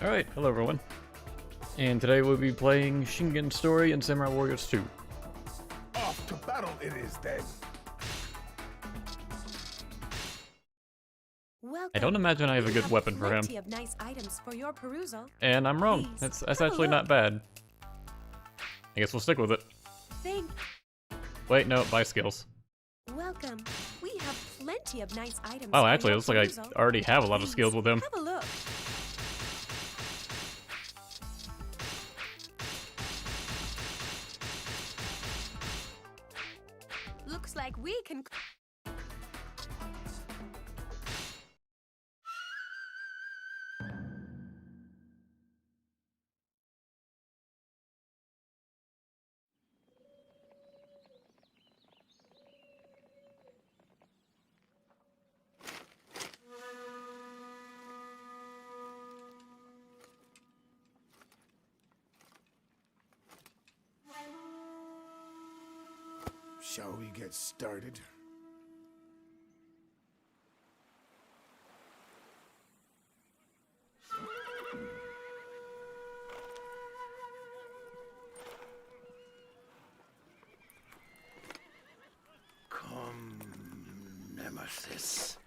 Alright, hello everyone. And today we'll be playing Shingen Story and Samurai Warriors 2. Off to battle it is then. Welcome. I don't imagine I have a We good weapon for him. plenty of nice items for your perusal. And I'm wrong. Please, That's have a actually not look. bad. I guess we'll stick with it. Thank. Wait, no, buy skills. Welcome. We have plenty of nice items. Oh, for actually, it your looks like I perusal. already have a lot of Please, skills with him. Have a look. Looks like we can. Shall we get started? Come, Nemesis.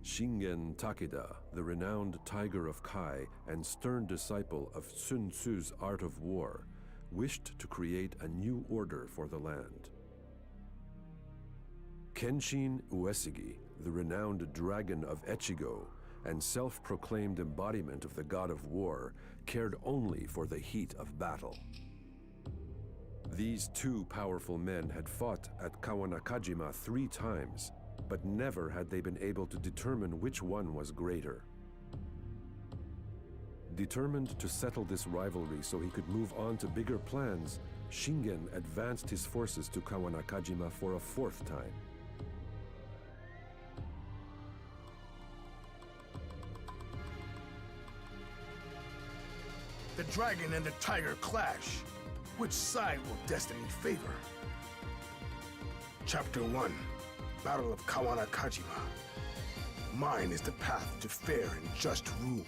Shingen Takeda, the renowned Tiger of Kai and stern disciple of Sun Tzu's Art of War, wished to create a new order for the land. Kenshin Uesigi, the renowned dragon of Echigo and self-proclaimed embodiment of the god of war, cared only for the heat of battle. These two powerful men had fought at Kawanakajima 3 times, but never had they been able to determine which one was greater. Determined to settle this rivalry so he could move on to bigger plans, Shingen advanced his forces to Kawanakajima for a 4th time. The dragon and the tiger clash. Which side will destiny favor? Chapter 1. Battle of Kawanakajima. Mine is the path to fair and just rule.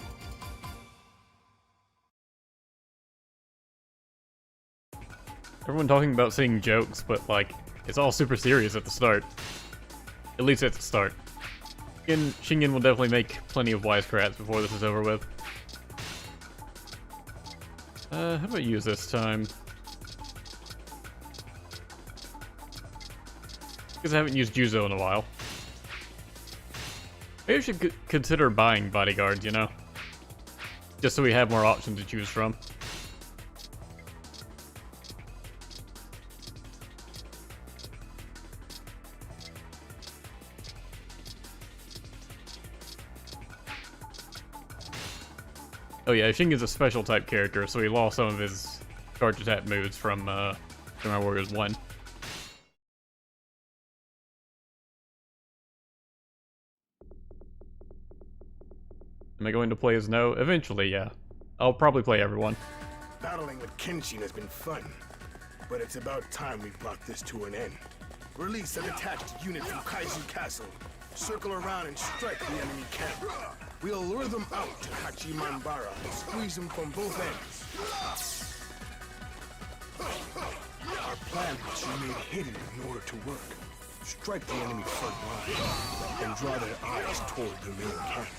Everyone talking about seeing jokes, but like, it's all super serious at the start. At least at the start. Shingen will definitely make plenty of wisecracks before this is over with. How do I use this time? Because I haven't used Juzo in a while. Maybe I should consider buying bodyguards, you know? Just so we have more options to choose from. Oh yeah, Shingen's a special type character, so he lost some of his charge attack moves from Samurai Warriors 1. Am I going to play as No? Eventually, yeah. I'll probably play everyone. Battling with Kenshin has been fun, but it's about time we brought this to an end. Release a detached unit from Kaiju Castle. Circle around and strike the enemy camp. We'll lure them out to Hachimanbara and squeeze them from both ends. Our plan must remain hidden in order to work. Strike the enemy front line and draw their eyes toward the main camp.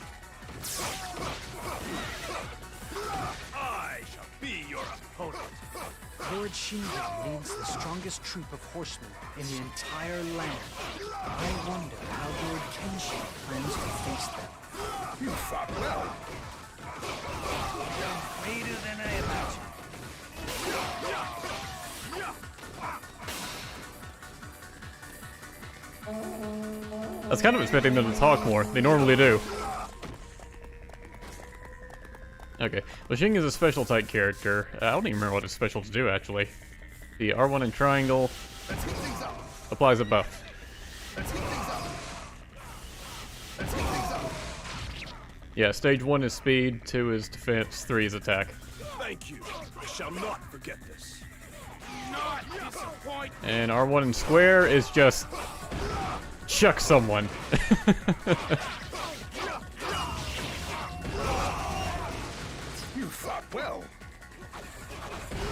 I shall be your opponent. Lord Shingen leads the strongest troop of horsemen in the entire land. I wonder how Lord Kenshin plans to face them. You fought well. Greater than I imagined. I was kind of expecting them to talk more. They normally do. Okay. Well, Shingen is a special type character. I don't even remember what his specials do, actually. The R1 and triangle applies a buff. Yeah, stage 1 is speed, 2 is defense, 3 is attack. Thank you. I shall not forget this. Not disappoint. And R1 and square is just chuck someone. You fought well.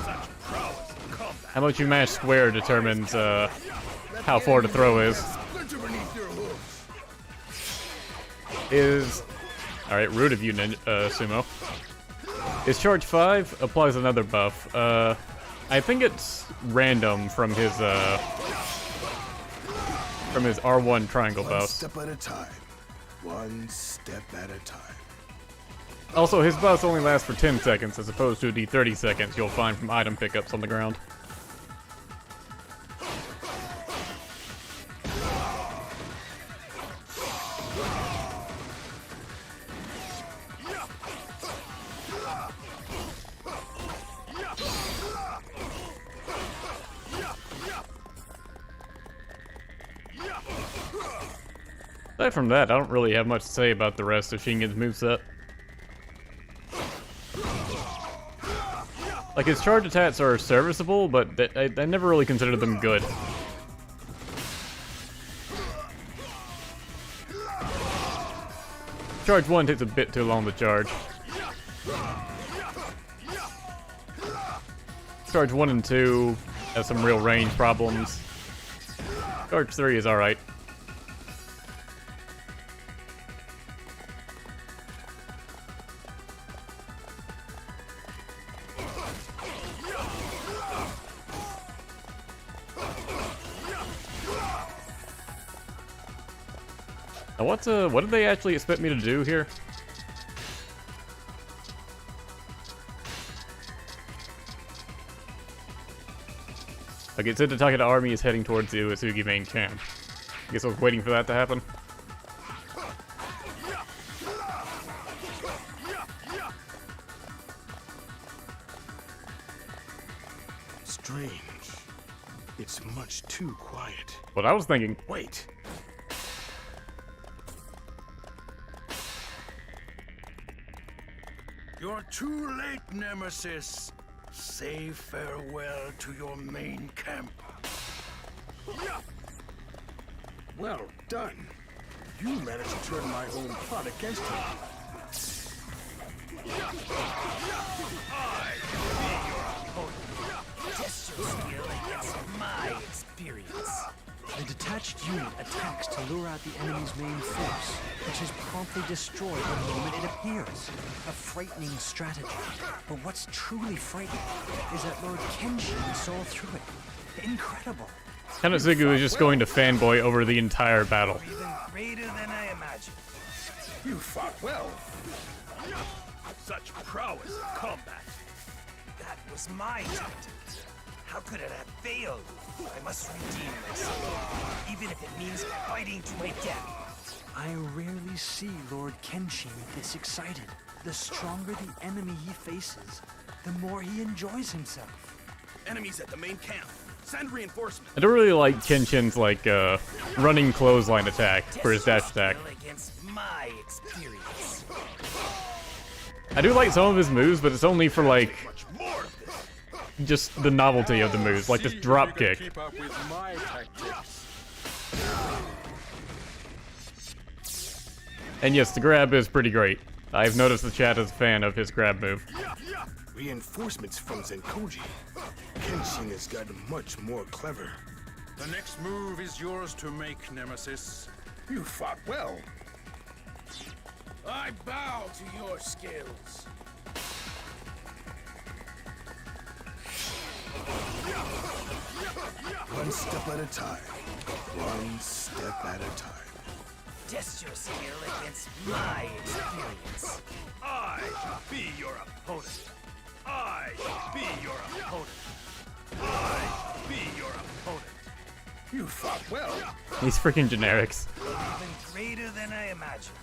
Such prowess in combat. How much you mash square determines how far to throw is. Splinter beneath your hooves. Is alright, rude of you, Sumo. Is charge 5 applies another buff. I think it's random from his R1 triangle One buff. step at a time. One step at a time. Also, his buffs only last for 10 seconds as opposed to the 30 seconds you'll find from item pickups on the ground. Aside from that, I don't really have much to say about the rest of Shingen's moveset. Like, his charge attacks are serviceable, but I never really considered them good. Charge 1 takes a bit too long to charge. Charge 1 and 2 has some real range problems. Charge 3 is alright. Now what did they actually expect me to do here? Okay, it said the Takeda army is heading towards the Uesugi main camp. I guess I was waiting for that to happen. Strange. It's much too quiet. What I was thinking. Wait. You're too late, Nemesis. Say farewell to your main camp. Well done. You managed to turn my own plot against me. Test your skill against my experience. The detached unit attacks to lure out the enemy's main force, which is promptly destroyed the moment it appears. A frightening strategy. But what's truly frightening is that Lord Kenshin saw through it. Incredible. Kanetsugu is just going to fanboy over the entire battle. Even greater than I imagined. You fought well. Such prowess in combat. That was my tactic. How could it have failed? I must redeem myself, even if it means fighting to my death. I rarely see Lord Kenshin this excited. The stronger the enemy he faces, the more he enjoys himself. Enemies at the main camp. Send reinforcements. I don't really like Kenshin's like running clothesline attack for his dash attack. Against my experience. I do like some of his moves, but it's only for like Much more of this. just the novelty of the moves, like this drop kick. Keep up with my tactics. And yes, the grab is pretty great. I've noticed the chat is a fan of his grab move. Reinforcements from Zenkoji. Kenshin has gotten much more clever. The next move is yours to make, Nemesis. You fought well. I bow to your skills. One step at a time. One step at a time. Test your skill against my experience. I be your opponent. I be your opponent. I be your opponent. You fought well. These freaking generics. Even greater than I imagined.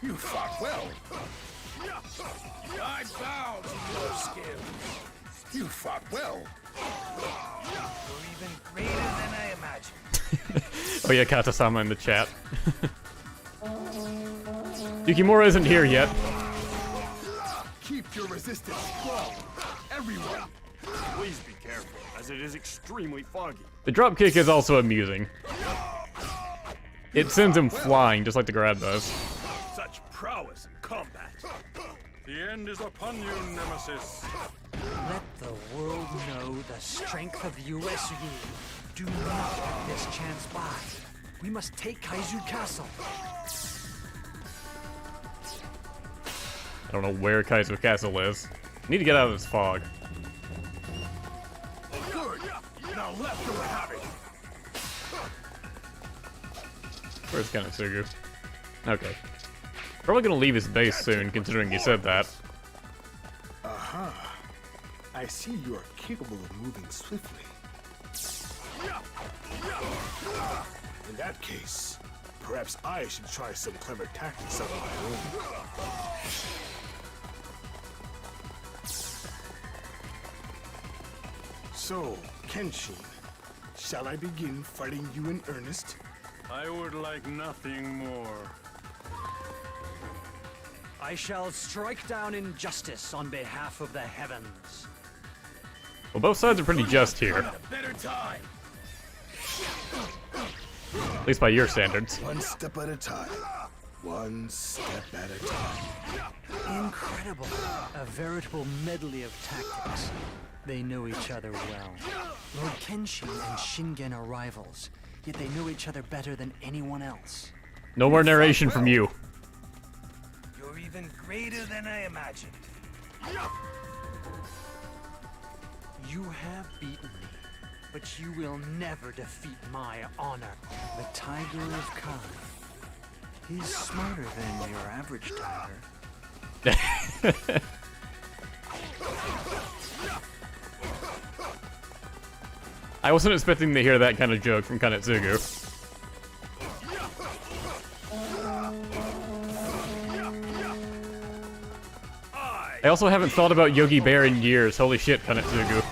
You fought well. I bow to your skill. You fought well. You're even greater than I imagined. Oh yeah, Kata-sama in the chat. Yukimura isn't here yet. Keep your resistance strong. Everyone. Please be careful, as it is extremely foggy. The dropkick is also amusing. It sends him flying, just like the grab does. Such prowess in combat. The end is upon you, Nemesis. Let the world know the strength of USU. Do not let this chance by. We must take Kaiju Castle. I don't know where Kaizo Castle is. Need to get out of this fog. Good. Now left or have it. Where's Kanetsugu? Okay. Probably gonna leave his base soon, considering you said that. Aha. I see you are capable of moving swiftly. In that case, perhaps I should try some clever tactics of my own. So, Kenshin, shall I begin fighting you in earnest? I would like nothing more. I shall strike down injustice on behalf of the heavens. Well, both sides are pretty just here. Better time. At least by your standards. One step at a time. One step at a time. Incredible. A veritable medley of tactics. They know each other well. Lord Kenshin and Shingen are rivals, yet they know each other better than anyone else. No more narration from you. You're even greater than I imagined. You have beaten me, but you will never defeat my honor. The Tiger of Kai. He's smarter than your average tiger. I wasn't expecting to hear that kind of joke from Kanetsugu. I also haven't thought about Yogi Bear in years. Holy shit, Kanetsugu.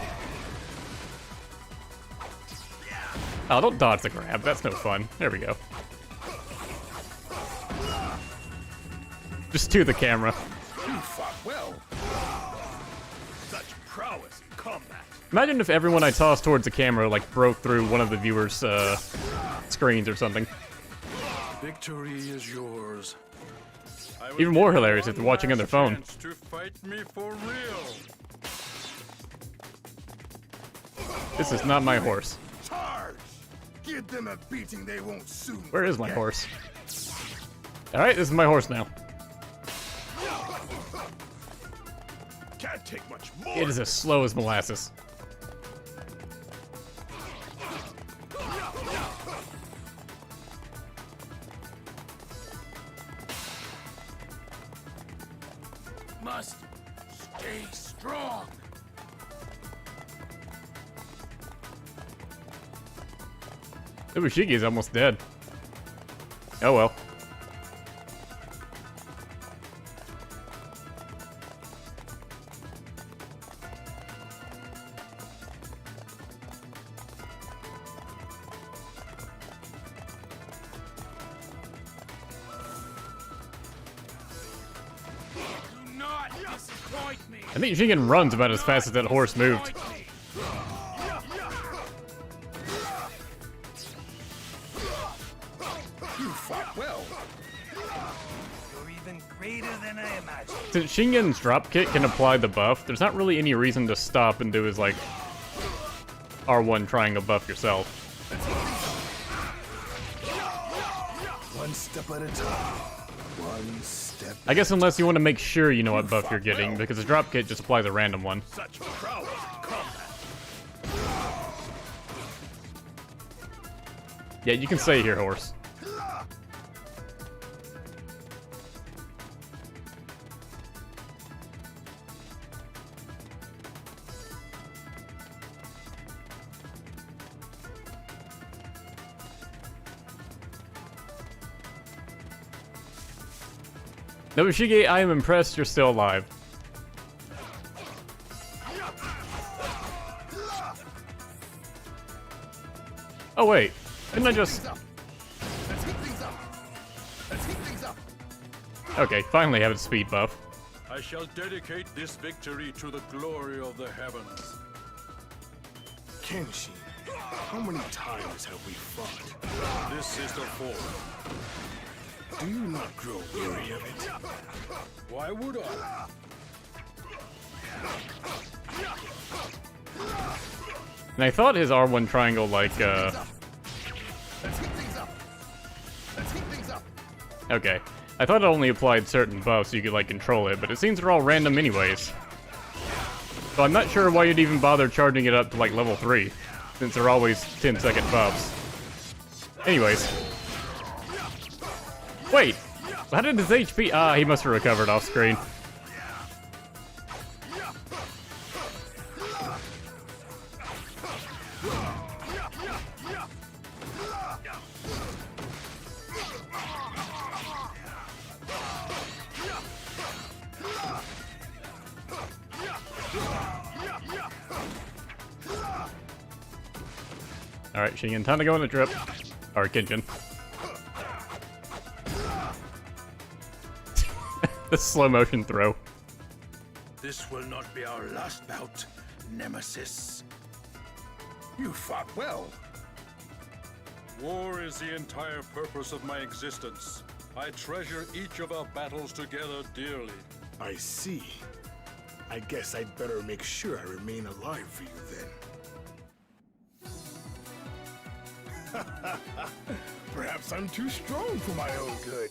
Oh, don't dodge the grab. That's no fun. There we go. Just to the camera. You fought well. Such prowess in combat. Imagine if everyone I tossed towards the camera, like, broke through one of the viewers' screens or something. Victory is yours. Even more hilarious if they're watching on their phone. Chance to fight me for real. This is not my horse. Charge! Give them a beating they won't soon. Where is my forget. horse? Alright, this is my horse now. Can't take much more. It is as slow as molasses. Must stay strong. Ibushiki is almost dead. Oh well. Do not disappoint me. I think Shingen runs about as fast as that horse moved. You fought well. You're even greater than I imagined. Since Shingen's dropkick can apply the buff, there's not really any reason to stop and do his, like, R1 trying to buff yourself. One step at a time. One step. I guess unless you want to make sure you know what buff you're getting, because the dropkick just applies a random one. Such prowess in combat. Yeah, you can stay here, horse. Nobushige, I am impressed you're still alive. Oh wait, didn't I just... Okay, finally have a speed buff. I shall dedicate this victory to the glory of the heavens. Kenshin, how many times have we fought? This is the fourth. Do you not grow weary of it? Why would I? And I thought his R1 triangle, like, Let's heat things up. Let's heat things up. Okay. I thought it only applied certain buffs so you could, like, control it, but it seems they're all random anyways. So I'm not sure why you'd even bother charging it up to, like, level 3, since they're always 10-second buffs. Anyways. Wait! How did his HP... Ah, he must have recovered off screen. Alright, Shingen, time to go on the trip. Or Kenshin. The slow motion throw. This will not be our last bout, Nemesis. You fought well. War is the entire purpose of my existence. I treasure each of our battles together dearly. I see. I guess I'd better make sure I remain alive for you then. Perhaps I'm too strong for my own good.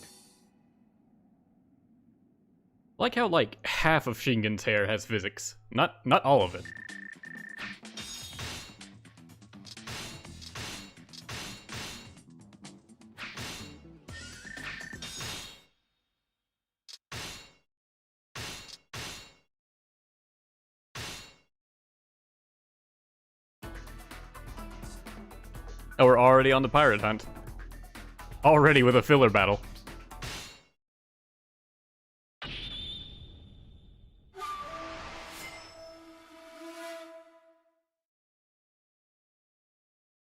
I like how, like, half of Shingen's hair has physics. Not all of it. Oh, we're already on the pirate hunt. Already with a filler battle.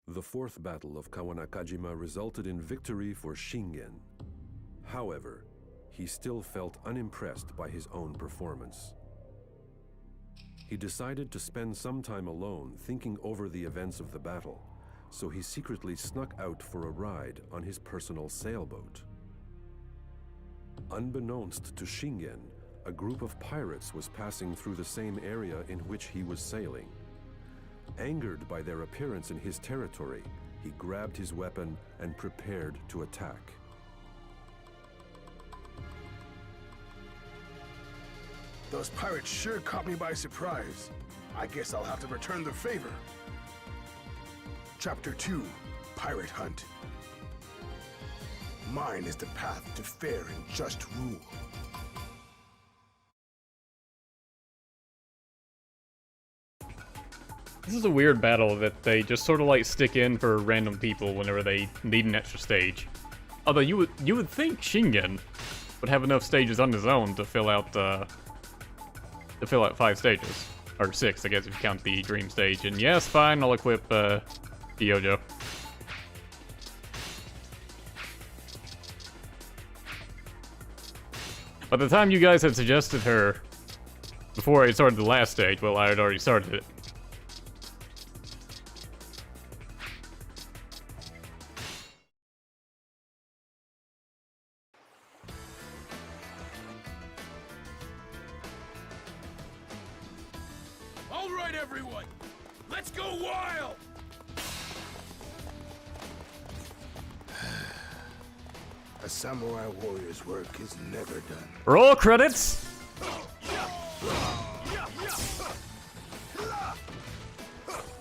The fourth battle of Kawanakajima resulted in victory for Shingen. However, he still felt unimpressed by his own performance. He decided to spend some time alone thinking over the events of the battle, so he secretly snuck out for a ride on his personal sailboat. Unbeknownst to Shingen, a group of pirates was passing through the same area in which he was sailing. Angered by their appearance in his territory, he grabbed his weapon and prepared to attack. Those pirates sure caught me by surprise. I guess I'll have to return the favor. Chapter 2, Pirate Hunt. Mine is the path to fair and just rule. This is a weird battle that they just sort of like stick in for random people whenever they need an extra stage. Although you would think Shingen would have enough stages on his own to fill out 5 stages. Or 6, I guess, if you count the dream stage. And yes, fine, I'll equip Yojo. By the time you guys had suggested her before I started the last stage, well, I had already started it. All right, everyone, let's go wild! A samurai warrior's work is never done. Roll credits!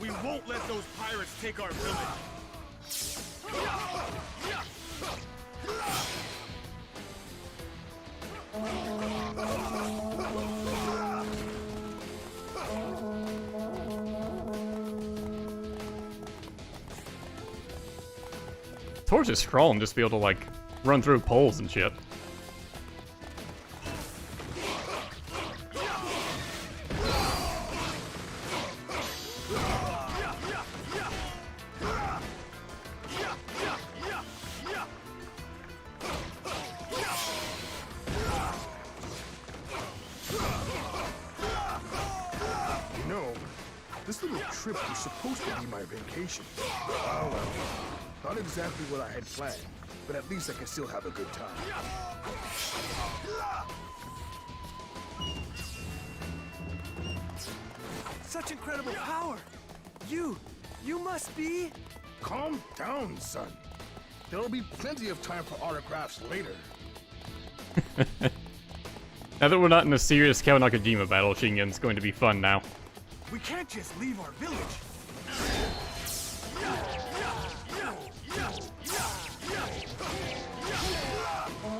We won't let those pirates take our village. Torch is strong, just be able to, like, run through poles and shit. This little trip was supposed to be my vacation. Oh well. Not exactly what I had planned, but at least I can still have a good time. Such incredible power! You must be... Calm down, son. There'll be plenty of time for autographs later. Now that we're not in a serious Kawanakajima battle, Shingen's going to be fun now. We can't just leave our village.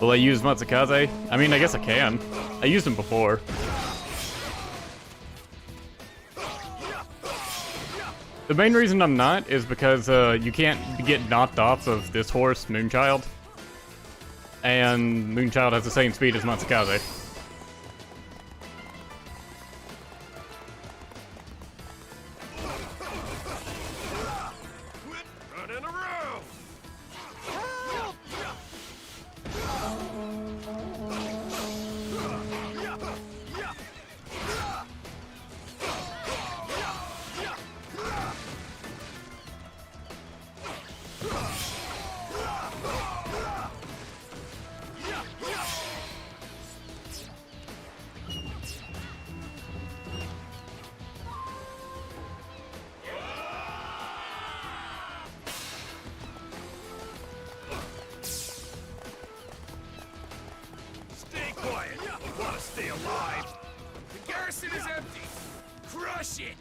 Will I use Matsukaze? I mean, I guess I can. I used him before. The main reason I'm not is because you can't get knocked off of this horse, Moonchild. And Moonchild has the same speed as Matsukaze. Run in a row! Stay quiet. You want to stay alive? The garrison is empty. Crush it.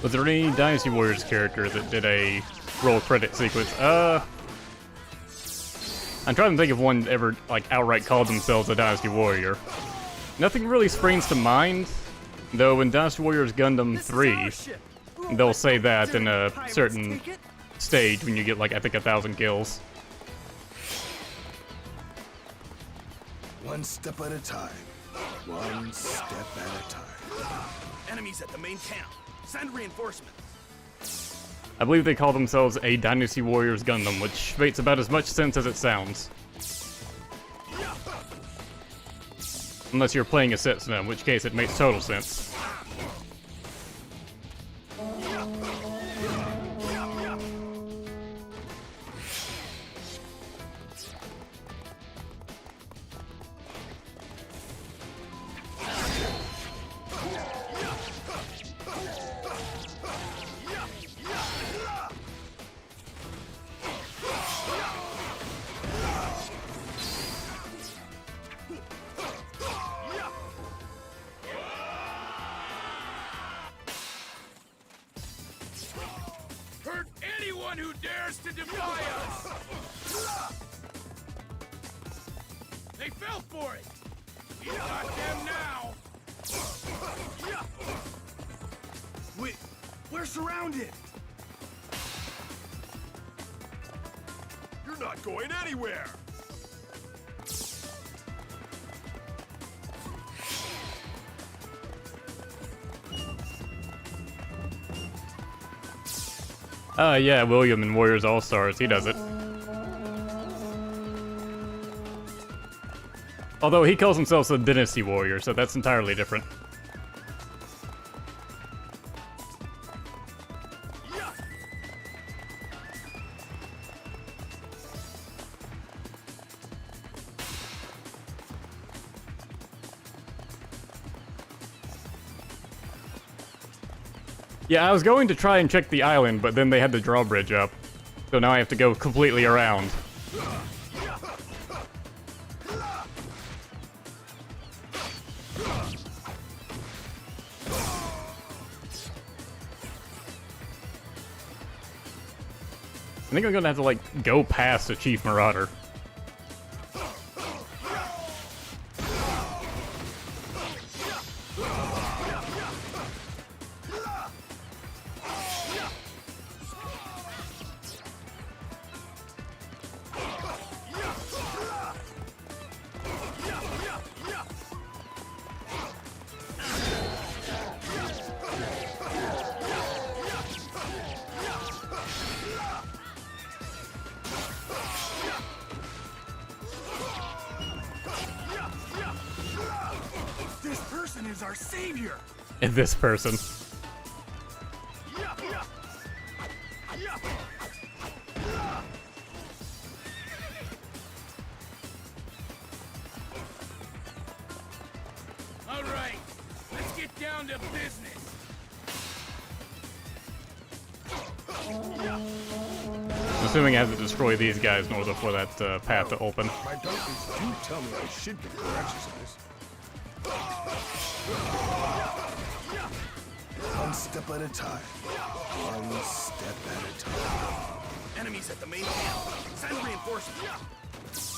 Was there any Dynasty Warriors character that did a roll credit sequence? I'm trying to think of one that ever, like, outright called themselves a Dynasty Warrior. Nothing really springs to mind, though in Dynasty Warriors Gundam 3, they'll say that in a certain stage when you get, like, I think 1,000 kills. One step at a time. One step at a time. Enemies at the main camp. Send reinforcements. I believe they call themselves a Dynasty Warriors Gundam, which makes about as much sense as it sounds. Unless you're playing a Setsuna, in which case it makes total sense. Hurt anyone who dares to defy us! They fell for it! You got them now! We're surrounded! You're not going anywhere! Yeah, William in Warriors All-Stars, he does it. Although he calls himself a Dynasty Warrior, so that's entirely different. Yeah, I was going to try and check the island, but then they had the drawbridge up. So now I have to go completely around. I think I'm gonna have to, like, go past the Chief Marauder. This person is our savior! And this person. All right, let's get down to business. I'm assuming I have to destroy these guys in order for that path to open. My doctors do tell me I should get more exercise. One step at a time. One step at a time. Enemies at the main camp. Send reinforcements.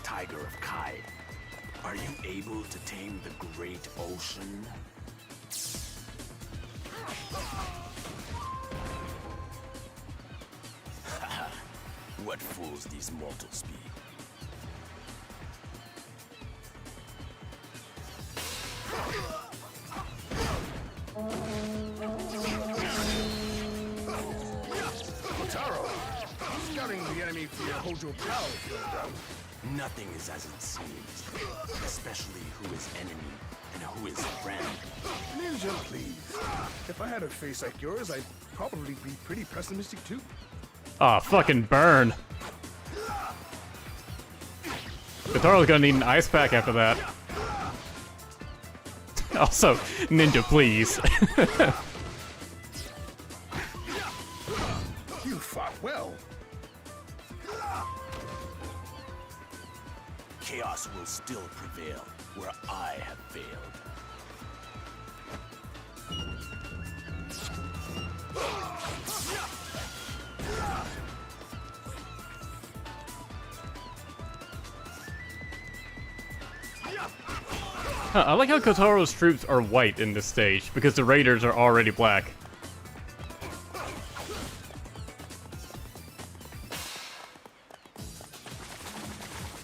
Tiger of Kai, are you able to tame the great ocean? What fools these mortals be. Kotaro, scouting the enemy for your Hojo Pal, no doubt. Nothing is as it seems, especially who is enemy and who is friend. Ninja, please. If I had a face like yours, I'd probably be pretty pessimistic too. Aw, fucking burn. Kotaro's gonna need an ice pack after that. Also, ninja, please. You fought well. Chaos will still prevail where I have failed. Huh, I like how Kotaro's troops are white in this stage, because the raiders are already black.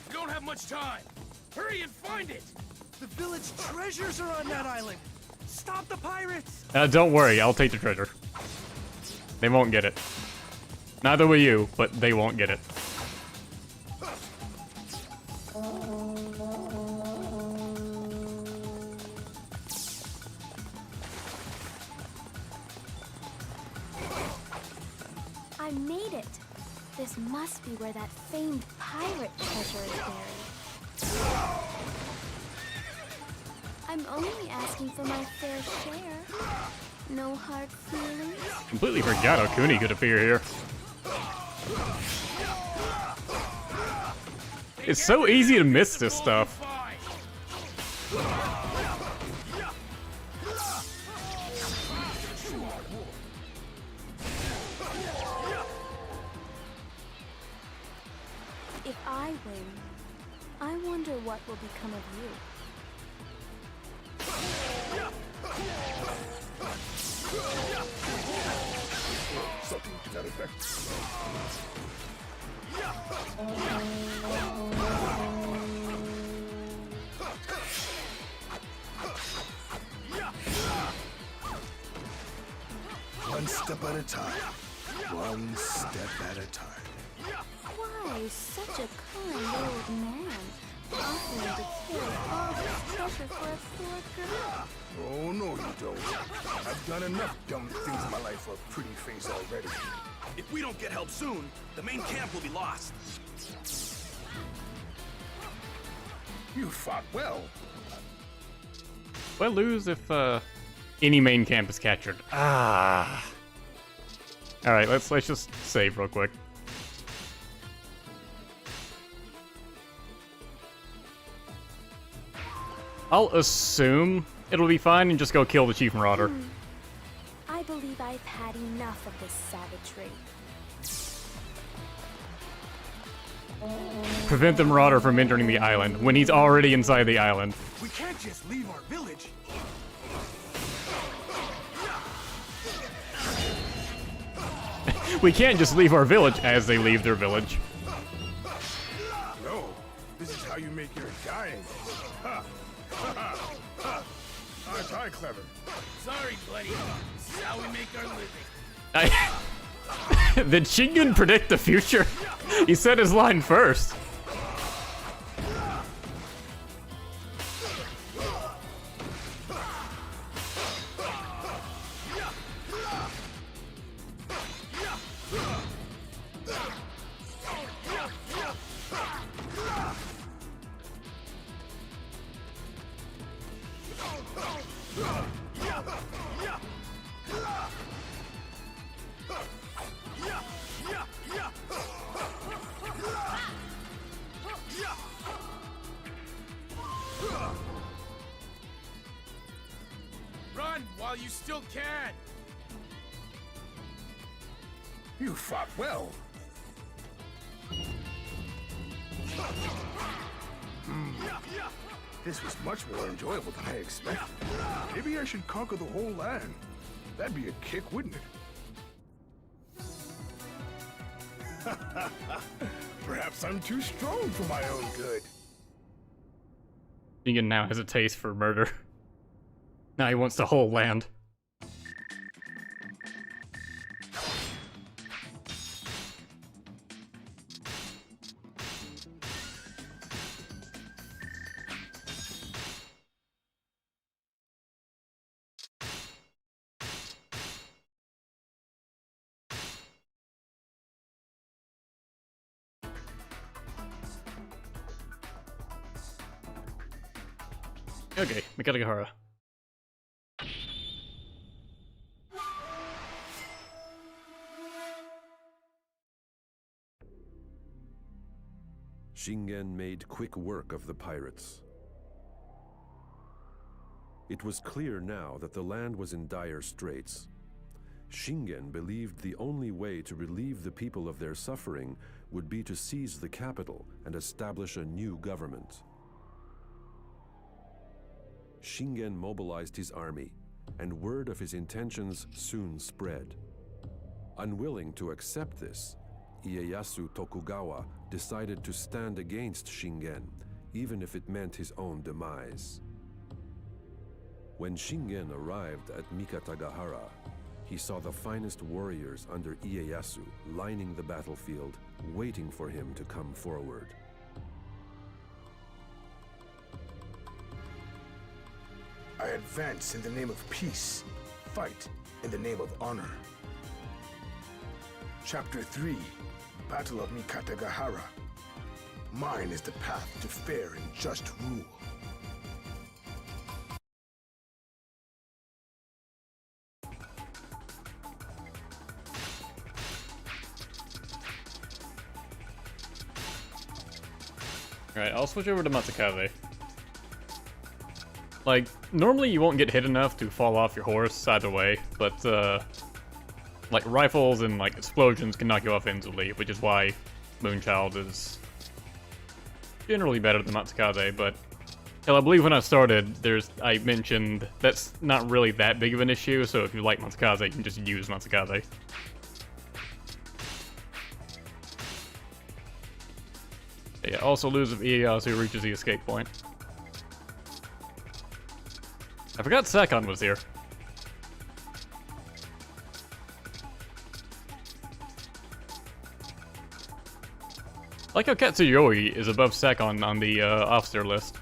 We don't have much time. Hurry and find it. The village treasures are on that island. Stop the pirates! Don't worry, I'll take the treasure. They won't get it. Neither will you, but they won't get it. I made it. This must be where that famed pirate treasure is buried. I'm only asking for my fair share. No hard feelings. Completely forgot Okuni could appear here. It's so easy to miss this stuff. If I win, I wonder what will become of you. Something to that effect. One step at a time. One step at a time. Why, such a kind old man, offering to carry all this treasure for a poor girl. Oh, no, you don't. I've done enough dumb things in my life for a pretty face already. If we don't get help soon, the main camp will be lost. You fought well. Will I lose if any main camp is captured? Ah. All right, let's just save real quick. I'll assume it'll be fine and just go kill the Chief Marauder. I believe I've had enough of this savagery. Prevent the Marauder from entering the island when he's already inside the island. We can't just leave our village. We can't just leave our village as they leave their village. No, this is how you make your dying. Ha! Ha! Ha! Ha! Aren't I clever? Sorry, buddy. how we make our living. Did Shingen predict the future? He said his line first. Run while you still can. You fought well. This was much more enjoyable than I expected. Maybe I should conquer the whole land. That'd be a kick, wouldn't it? Perhaps I'm too strong for my own good. Shingen now has a taste for murder. Now he wants the whole land. Okay, Sekigahara. Shingen made quick work of the pirates. It was clear now that the land was in dire straits. Shingen believed the only way to relieve the people of their suffering would be to seize the capital and establish a new government. Shingen mobilized his army, and word of his intentions soon spread. Unwilling to accept this, Ieyasu Tokugawa decided to stand against Shingen, even if it meant his own demise. When Shingen arrived at Mikatagahara, he saw the finest warriors under Ieyasu lining the battlefield, waiting for him to come forward. I advance in the name of peace, fight in the name of honor. Chapter 3, Battle of Mikatagahara. Mine is the path to fair and just rule. Alright, I'll switch over to Matsukaze. Like, normally you won't get hit enough to fall off your horse either way, but, like, rifles and, like, explosions can knock you off instantly, which is why Moonchild is generally better than Matsukaze, but hell, I believe when I started, I mentioned that's not really that big of an issue, so if you like Matsukaze, you can just use Matsukaze. But yeah, also lose if Ieyasu reaches the escape point. I forgot Sakon was here. I like how Katsuyori is above Sakon on the officer list.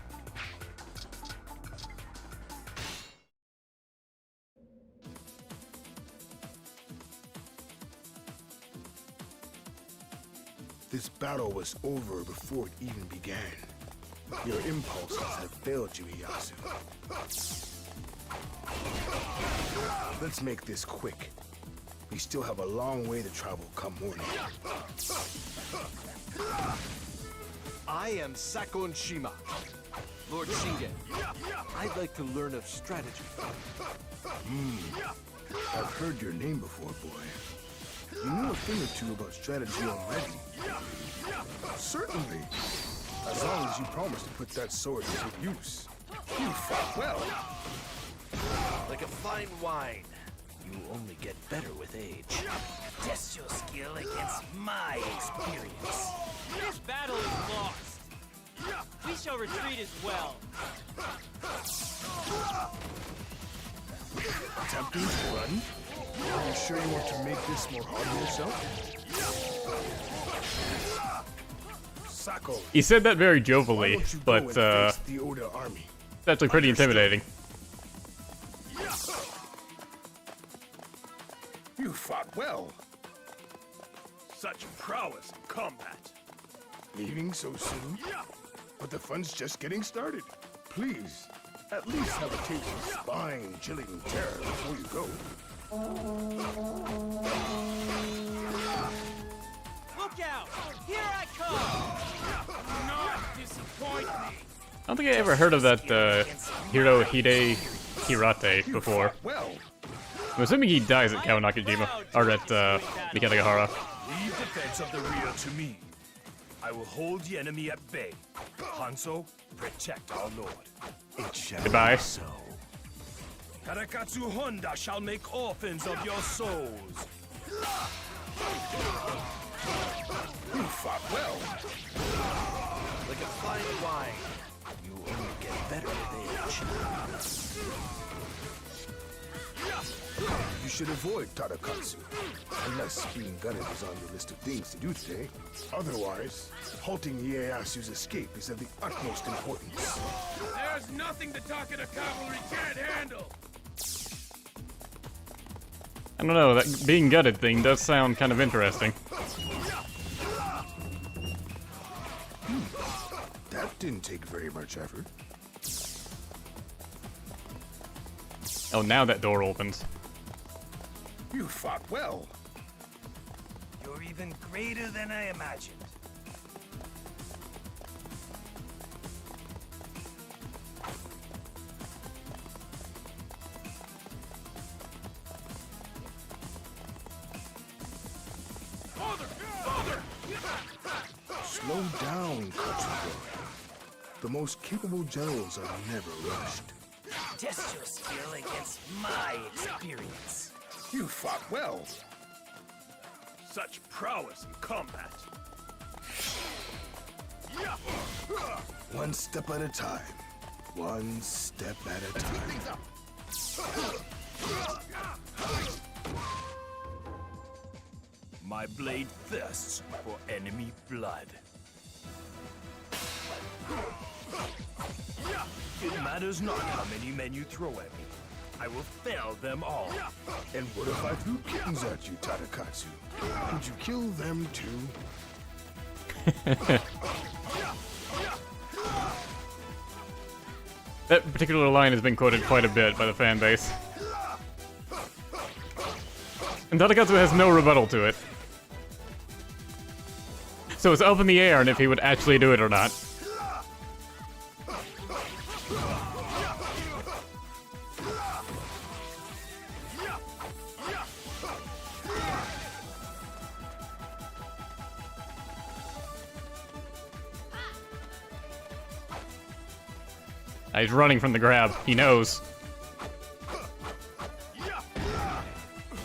This battle was over before it even began. Your impulses have failed you, Ieyasu. Let's make this quick. We still have a long way to travel come morning. I am Sakon Shima, Lord Shingen. I'd like to learn of strategy. I've heard your name before, boy. You know a thing or two about strategy already. Certainly. As long as you promise to put that sword into use. You fought well. Like a fine wine, you only get better with age. Test your skill against my experience. This battle is lost. We shall retreat as well. Attempting to run? Are you sure you want to make this more hard on yourself? Sako, He said that very why jovially, don't you go but and face the Oda army? it's actually pretty intimidating. You fought well. Such prowess in combat. Leaving so soon? But the fun's just getting started. Please, at least have a taste of spine-chilling terror before you go. Look out! Here I come! Not disappoint me. I don't think I ever heard of that Hirohide Hirate before. Well, I'm assuming he dies at Kawanakajima, or at Sekigahara. Leave defense of the rear to me. I will hold the enemy at bay. Hanzo, protect our lord. it shall Goodbye. be so. Karakatsu Honda shall make orphans of your souls. You fought well. Like a fine wine, you only get better with age. You should avoid Tadakatsu, unless being gutted is on your list of things to do today. Otherwise, halting Ieyasu's escape is of the utmost importance. There's nothing the Takeda cavalry can't handle. I don't know, that being gutted thing does sound kind of interesting. That didn't take very much effort. Oh, now that door opens. You fought well. You're even greater than I imagined. Slow down, Katsugo. The most capable generals are never rushed. Test your skill against my experience. You fought well. Such prowess in combat. One step at a time. One step at a time. My blade thirsts for enemy blood. It matters not how many men you throw at me. I will fell them all. And what if I threw kittens at you, Tadakatsu? Could you kill them too? That particular line has been quoted quite a bit by the fan base. And Tadakatsu has no rebuttal to it. So it's up in the air and if he would actually do it or not. He's running from the grab. He knows.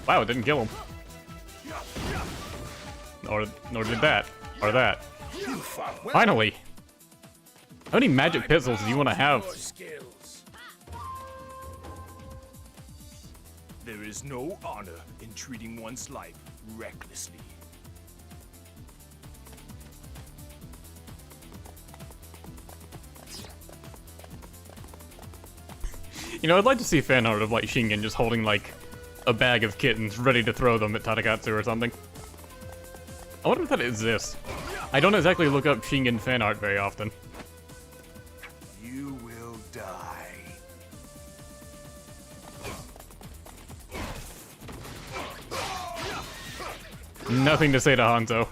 Wow, it didn't kill him. Nor did that. Or that. Finally! How many magic pistols do you want to have? There is no honor in treating one's life recklessly. You know, I'd like to see fan art of, like, Shingen just holding, like, a bag of kittens ready to throw them at Tadakatsu or something. I wonder if that exists. I don't exactly look up Shingen fan art very often. You will die. Nothing to say to Hanzo.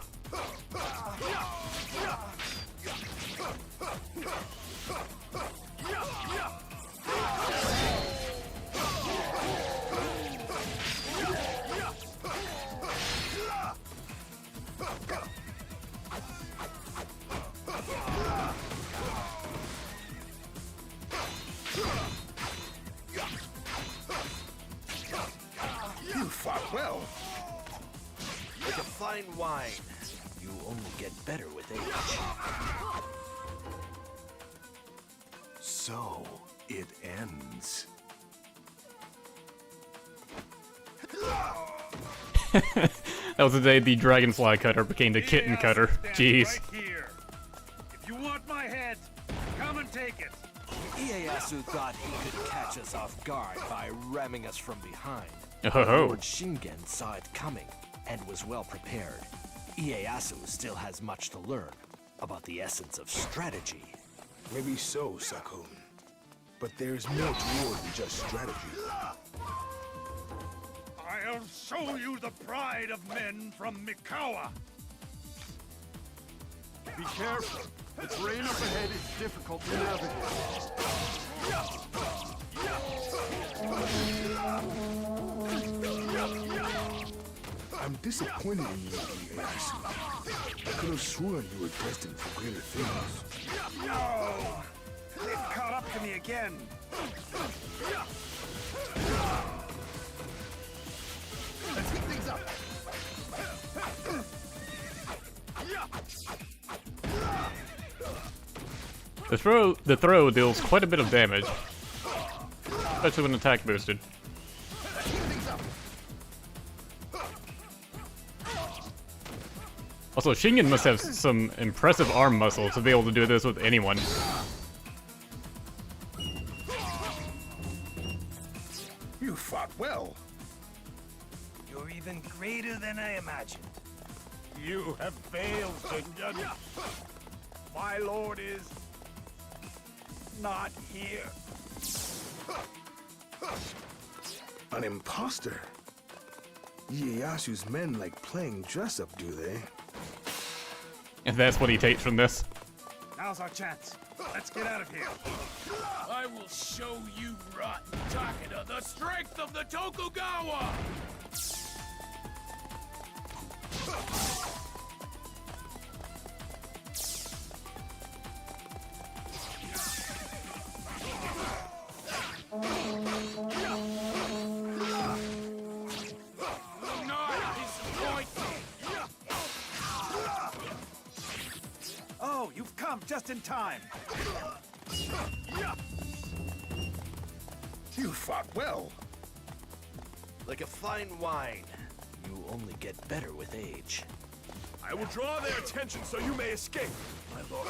You fought well. Like a fine wine, you only get better with age. So, it ends. That was the day the dragonfly cutter became the kitten cutter. Jeez. Right here. If you want my head, come and take it. Ieyasu thought he could catch us off guard by ramming us from behind. Oh. Lord Shingen saw it coming and was well prepared. Ieyasu still has much to learn about the essence of strategy. Maybe so, Sakun. But there's more to war than just strategy. I'll show you the pride of men from Mikawa. Be careful. The terrain up ahead is difficult to navigate. I'm disappointed in you, Ieyasu. I could have sworn you were destined for greater things. No! They've caught up to me again. Let's heat things up. The throw deals quite a bit of damage, especially when attack boosted. Also, Shingen must have some impressive arm muscle to be able to do this with anyone. You fought well. You're even greater than I imagined. You have failed, Shingen. My lord is not here. An imposter? Ieyasu's men like playing dress-up, do they? And that's what he takes from this. Now's our chance. Let's get out of here. I will show you rotten Takeda the strength of the Tokugawa! Do not disappoint me! Oh, you've come just in time. You fought well. Like a fine wine, you only get better with age. I will draw their attention so you may escape, my lord.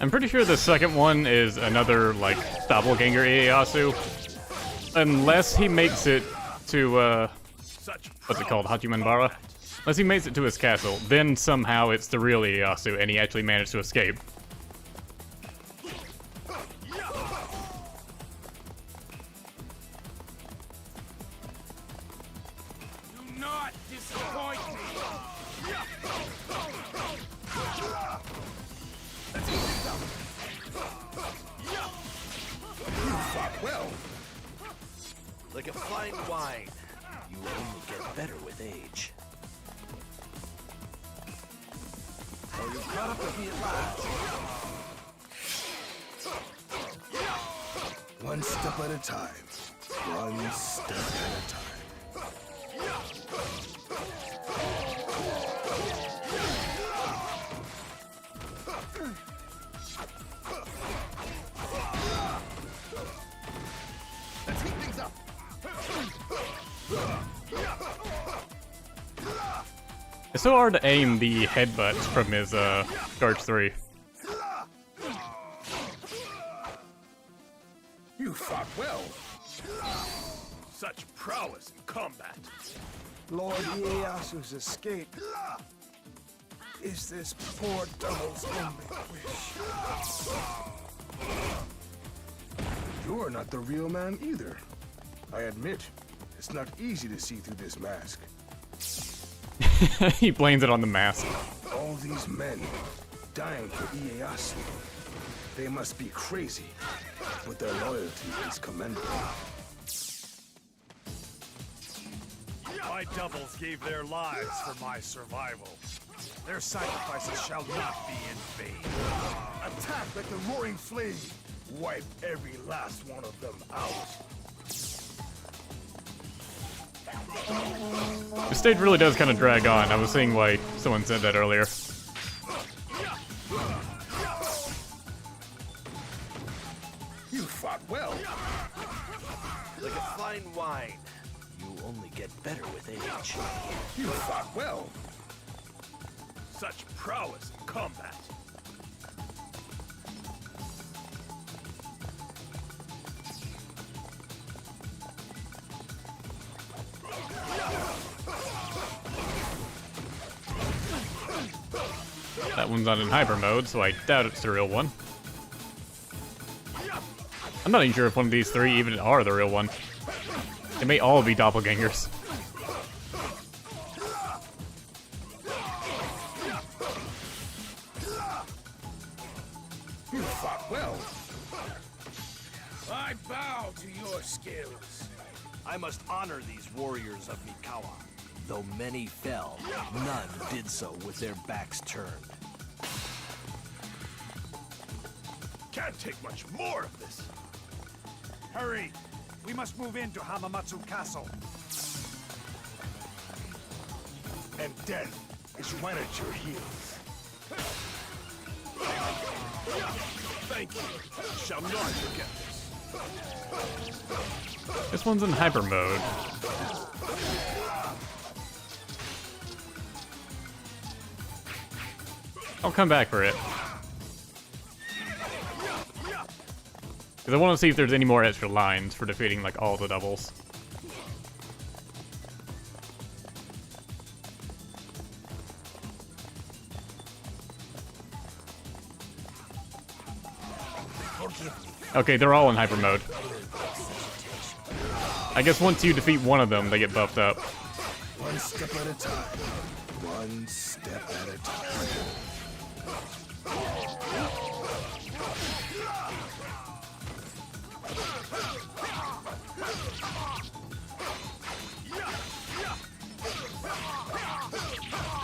I'm pretty sure the second one is another, like, doppelganger Ieyasu. Unless he makes it to, what's it called? Hachimanbara? Unless he makes it to his castle, then somehow it's the real Ieyasu and he actually managed to escape. Do not disappoint me! You fought well. Like a fine wine, you only get better with age. Oh, you've caught up with me at last. One step at a time. One step at a time. Let's heat things up. It's so hard to aim the headbutts from his, Scourge 3. You fought well. Such prowess in combat. Lord Ieyasu's escape is this poor devil's only wish. You're not the real man either. I admit, it's not easy to see through this mask. He blames it on the mask. All these men dying for Ieyasu. They must be crazy, but their loyalty is commendable. My doubles gave their lives for my survival. Their sacrifices shall not be in vain. Attack like the roaring flame. Wipe every last one of them out. The stage really does kind of drag on. I was seeing why someone said that earlier. You fought well. Like a fine wine, you only get better with age. You fought well. Such prowess in combat. That one's not in hyper mode, so I doubt it's the real one. I'm not even sure if one of these three even are the real one. They may all be doppelgangers. You fought well. I bow to your skills. I must honor these warriors of Mikawa. Though many fell, none did so with their backs turned. Can't take much more of this. Hurry! We must move into Hamamatsu Castle. And death is right at your heels. Thank you. Shall not forget this. This one's in hyper mode. I'll come back for it. Because I want to see if there's any more extra lines for defeating, like, all the doubles. Okay, they're all in hyper mode. I guess once you defeat one of them, they get buffed up. One step at a time. One step at a time.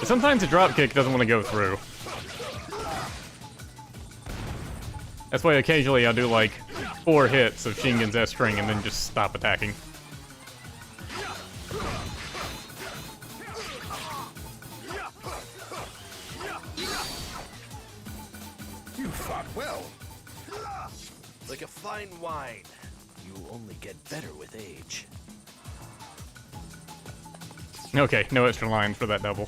Sometimes a dropkick doesn't want to go through. That's why occasionally I'll do like 4 hits of Shingen's S-string and then just stop attacking. You fought well. Like a fine wine, you only get better with age. Okay, no extra lines for that double.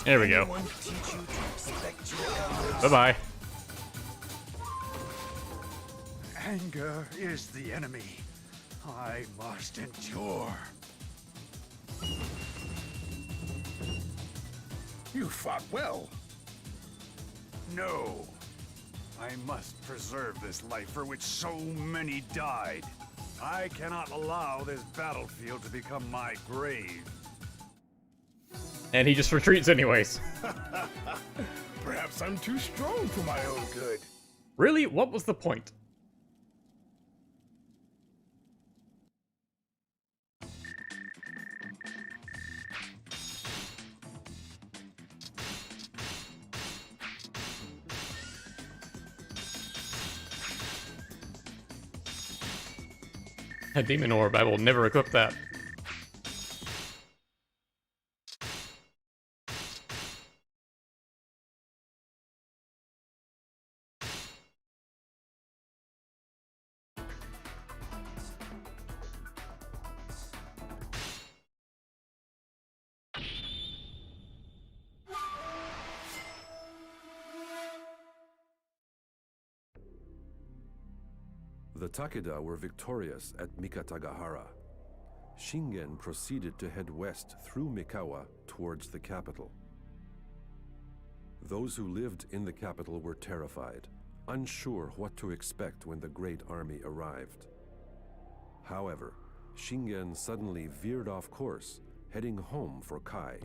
There we go. Bye-bye. Anger is the enemy. I must endure. You fought well. No. I must preserve this life for which so many died. I cannot allow this battlefield to become my grave. And he just retreats anyways. Perhaps I'm too strong for my own good. Really? What was the point? A demon orb, I will never equip that. The Takeda were victorious at Mikatagahara. Shingen proceeded to head west through Mikawa towards the capital. Those who lived in the capital were terrified, unsure what to expect when the great army arrived. However, Shingen suddenly veered off course, heading home for Kai.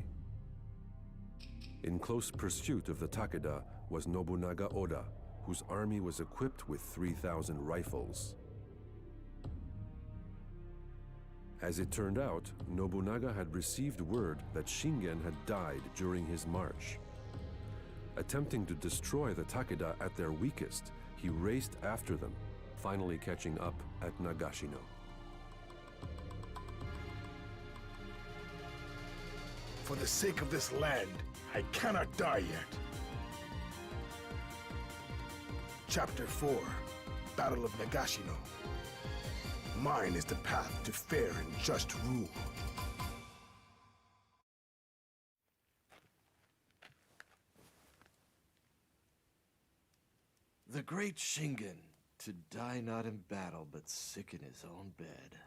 In close pursuit of the Takeda was Nobunaga Oda, whose army was equipped with 3,000 rifles. As it turned out, Nobunaga had received word that Shingen had died during his march. Attempting to destroy the Takeda at their weakest, he raced after them, finally catching up at Nagashino. For the sake of this land, I cannot die yet. Chapter 4, Battle of Nagashino. Mine is the path to fair and just rule. The great Shingen, to die not in battle, but sick in his own bed.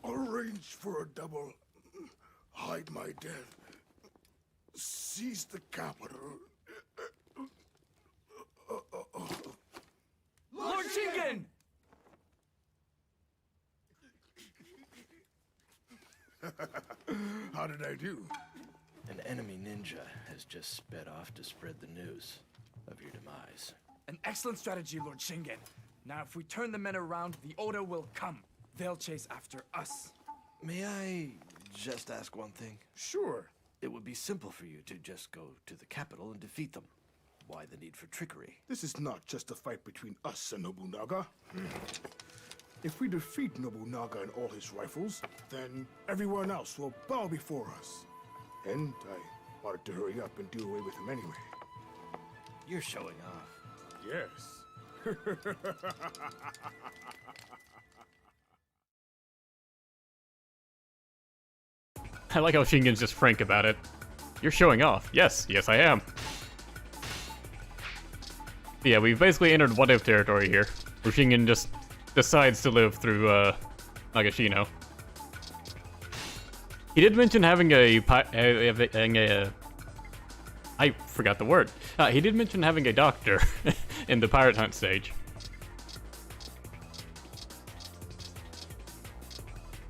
Arrange for a double. Hide my death. Seize the capital. Lord Shingen! How did I do? An enemy ninja has just sped off to spread the news of your demise. An excellent strategy, Lord Shingen. Now, if we turn the men around, the Oda will come. They'll chase after us. May I just ask one thing? Sure. It would be simple for you to just go to the capital and defeat them. Why the need for trickery? This is not just a fight between us and Nobunaga. If we defeat Nobunaga and all his rifles, then everyone else will bow before us. And I wanted to hurry up and do away with him anyway. You're showing off. Yes. I like how Shingen's just frank about it. You're showing off. Yes, yes I am. Yeah, we've basically entered what-if territory here, where Shingen just decides to live through, Nagashino. He did mention having I forgot the word. He did mention having a doctor in the pirate hunt stage.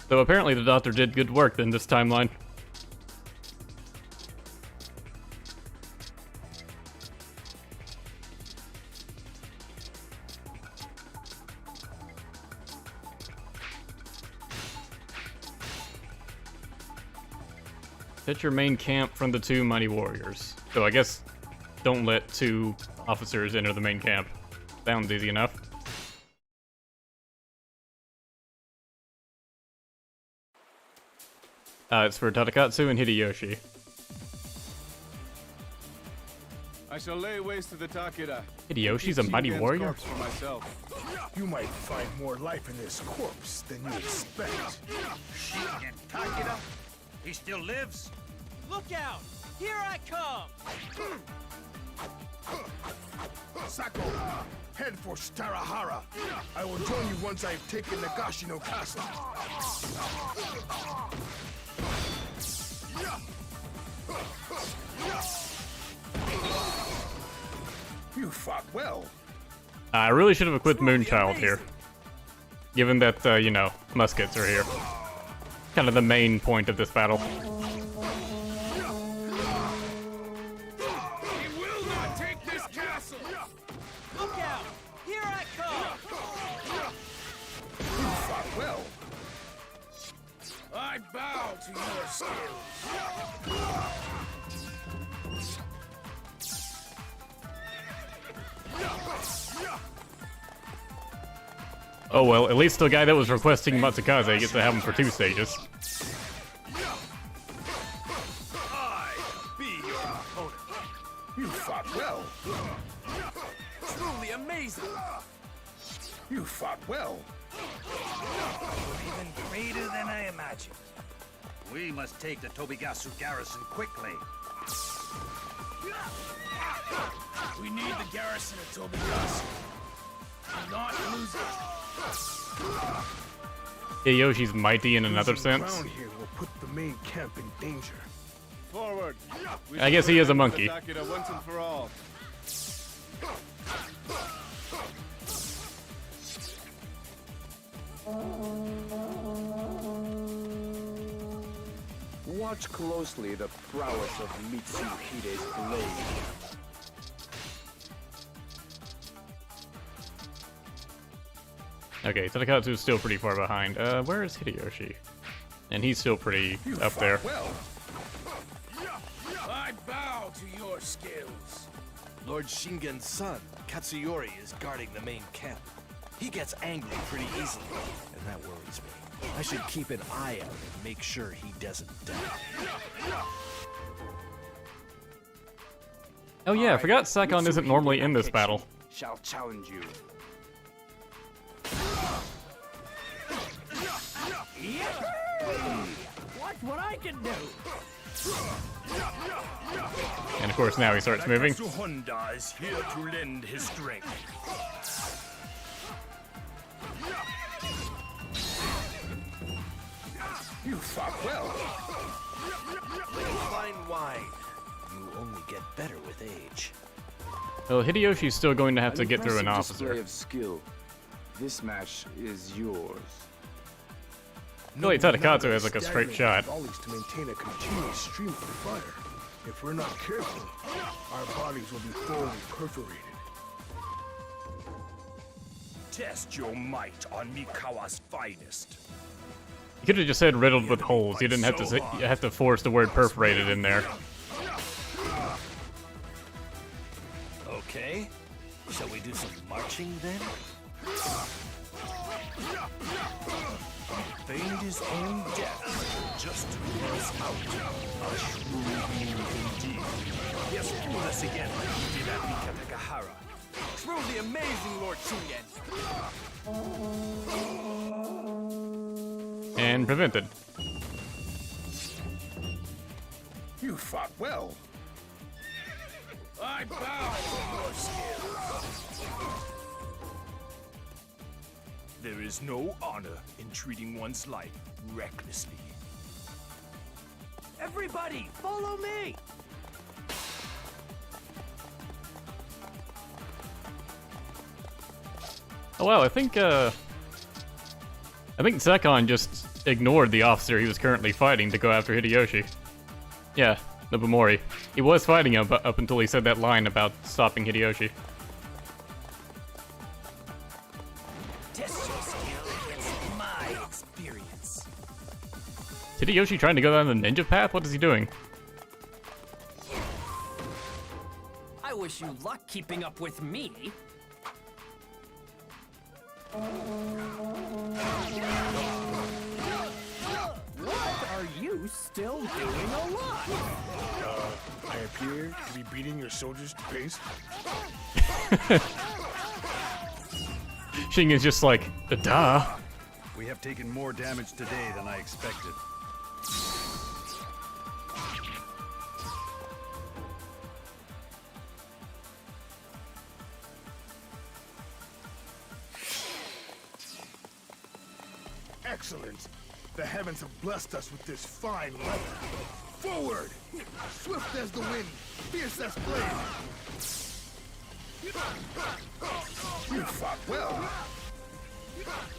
So apparently the doctor did good work in this timeline. Set your main camp from the two mighty warriors. So I guess don't let two officers enter the main camp. Sounds easy enough. It's for Tadakatsu and Hideyoshi. I shall lay waste to the Takeda. Hideyoshi's a mighty warrior? For myself. You might find more life in this corpse than you expect. Shingen Takeda? He still lives? Look out! Here I come! Sako, head for Shtarahara. I will join you once I've taken Nagashino Castle. You fought well. I really should have equipped Moonchild here. Given that, you know, muskets are here. Kind of the main point of this battle. He will not take this castle! Look out! Here I come! You fought well. I bow to your skills. Oh well, at least the guy that was requesting Matsukaze gets to have him for 2 stages. I be your opponent. You fought well. Truly amazing! You fought well. Even greater than I imagined. We must take the Tobigasu garrison quickly. We need the garrison of Tobigasu. Do not lose it. Hideyoshi's mighty in another Losing sense. ground here will put the main camp in danger. Forward. I guess he is a monkey. Takeda once and for all. Watch closely the prowess of Mitsuhide's blade. Okay, Tadakatsu's still pretty far behind. Where is Hideyoshi? And he's still pretty up there. Well, I bow to your skills. Lord Shingen's son, Katsuyori, is guarding the main camp. He gets angry pretty easily, and that worries me. I should keep an eye out and make sure he doesn't die. Oh yeah, I forgot Sakon isn't normally in this battle. Shall challenge you. Watch what I can do! And of course now he starts moving. Honda is here to lend his strength. You fought well. Fine wine. You only get better with age. Well, Hideyoshi's still going to have to get through an Impressive display officer. of skill. This match is yours. Really, Tadakatsu has like a straight shot. Volleys to maintain a continuous stream of fire. If we're not careful, our bodies will be thoroughly perforated. Test your might on Mikawa's finest. You could have just said riddled with holes. You didn't have to say, you have to force the word perforated in there. Okay, shall we do some marching then? Feigned his own death just to lure us out. A shrewd move indeed. He has fooled us again like he did at Sekigahara. Truly amazing, Lord Shingen. And prevented. You fought well. I bow to your skills. There is no honor in treating one's life recklessly. Everybody, follow me! Oh wow, I think Sakon just ignored the officer he was currently fighting to go after Hideyoshi. Yeah, Nobumori. He was fighting him up until he said that line about stopping Hideyoshi. Test your skill against my experience. Is Hideyoshi trying to go down the ninja path? What is he doing? I wish you luck keeping up with me. What are you still doing alive? I appear to be beating your soldiers to pace. Shingen's just like, duh. We have taken more damage today than I expected. Excellent. The heavens have blessed us with this fine weather. Forward! Swift as the wind, fierce as flame. You fought well.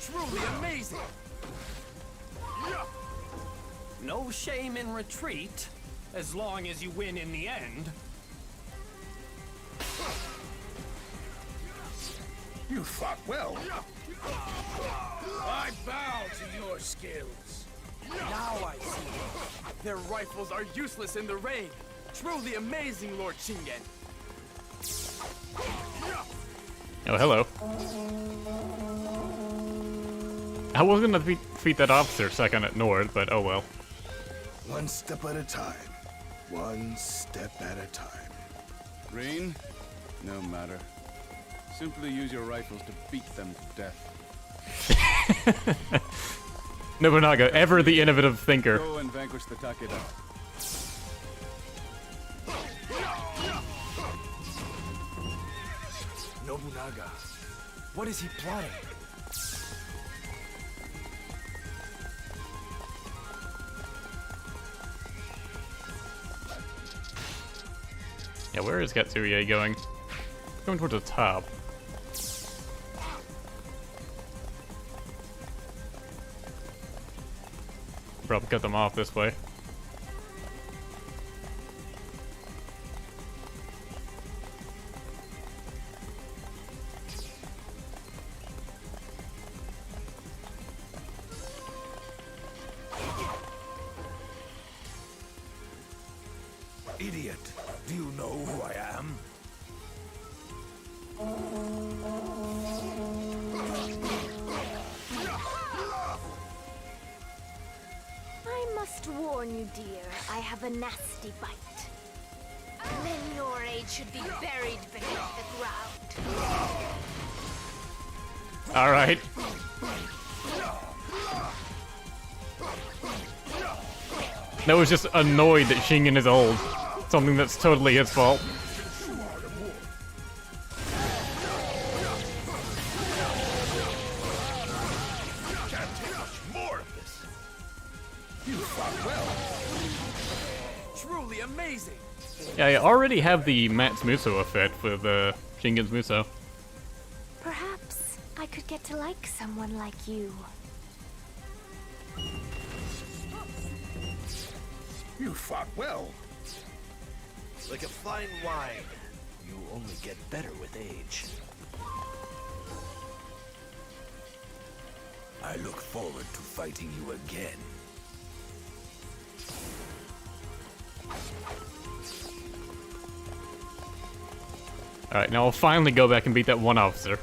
Truly amazing. No shame in retreat, as long as you win in the end. You fought well. I bow to your skills. Now I see. Their rifles are useless in the rain. Truly amazing, Lord Shingen. Oh, hello. I was gonna defeat that officer second at North, but oh well. One step at a time. One step at a time. Rain? No matter. Simply use your rifles to beat them to death. Nobunaga, ever the innovative thinker. Go and vanquish the Takeda. Nobunaga, what is he plotting? Yeah, where is Katsuye going? Going towards the top. Probably cut them off this way. Do you know who I am? I must warn you, dear, I have a nasty bite. Men your age should be buried beneath the ground. Alright. That was just annoyed that Shingen is old. Something that's totally his fault. Can't take much more of this. You fought well. Truly amazing. Yeah, I already have the Matsumoto effect with Shingen's Muso. Perhaps I could get to like someone like you. You fought well. Like a fine wine, you only get better with age. I look forward to fighting you again. Alright, now I'll finally go back and beat that one officer.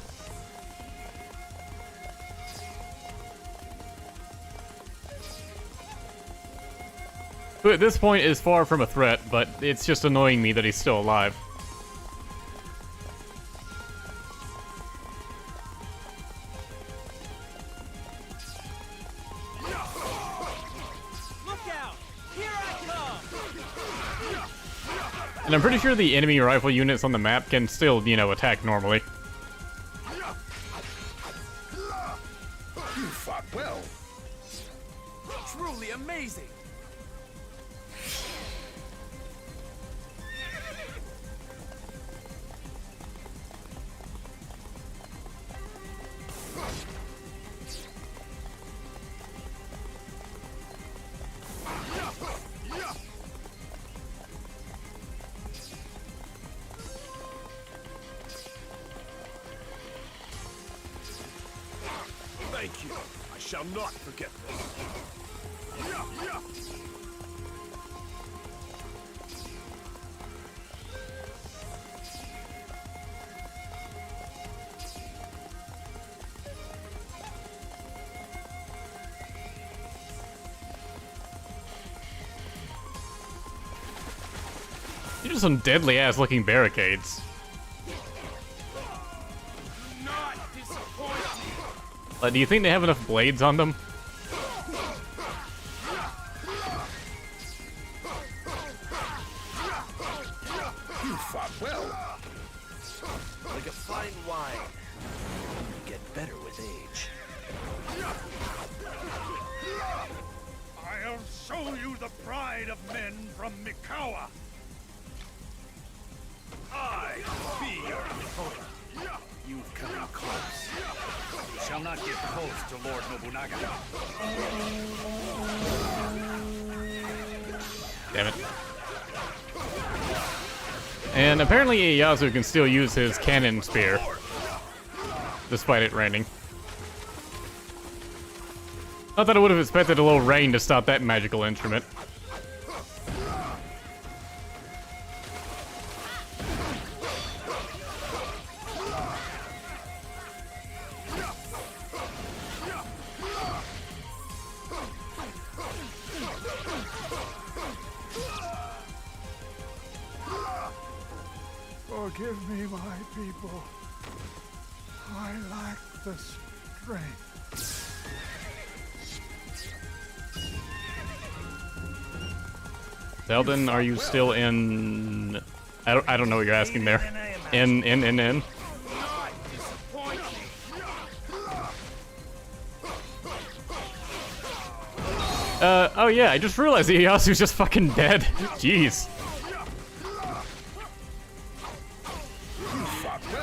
Who at this point is far from a threat, but it's just annoying me that he's still alive. Look out! Here I come! And I'm pretty sure the enemy rifle units on the map can still, you know, attack normally. You fought well. Truly amazing. Thank you. I shall not forget this. These are some deadly ass looking barricades. Not disappointed. Do you think they have enough blades on them? You fought well. Like a fine wine, you get better with age. I'll show you the pride of men from Mikawa. I be your opponent. You've come close. You shall not get close to Lord Nobunaga. Damn it. And apparently Ieyasu can still use his cannon spear, despite it raining. Not that I would have expected a little rain to stop that magical instrument. Forgive me, my people. I lack the strength. Zelden, are you still in... I don't know what you're asking there. In. Oh yeah, I just realized Ieyasu's just fucking dead. Jeez.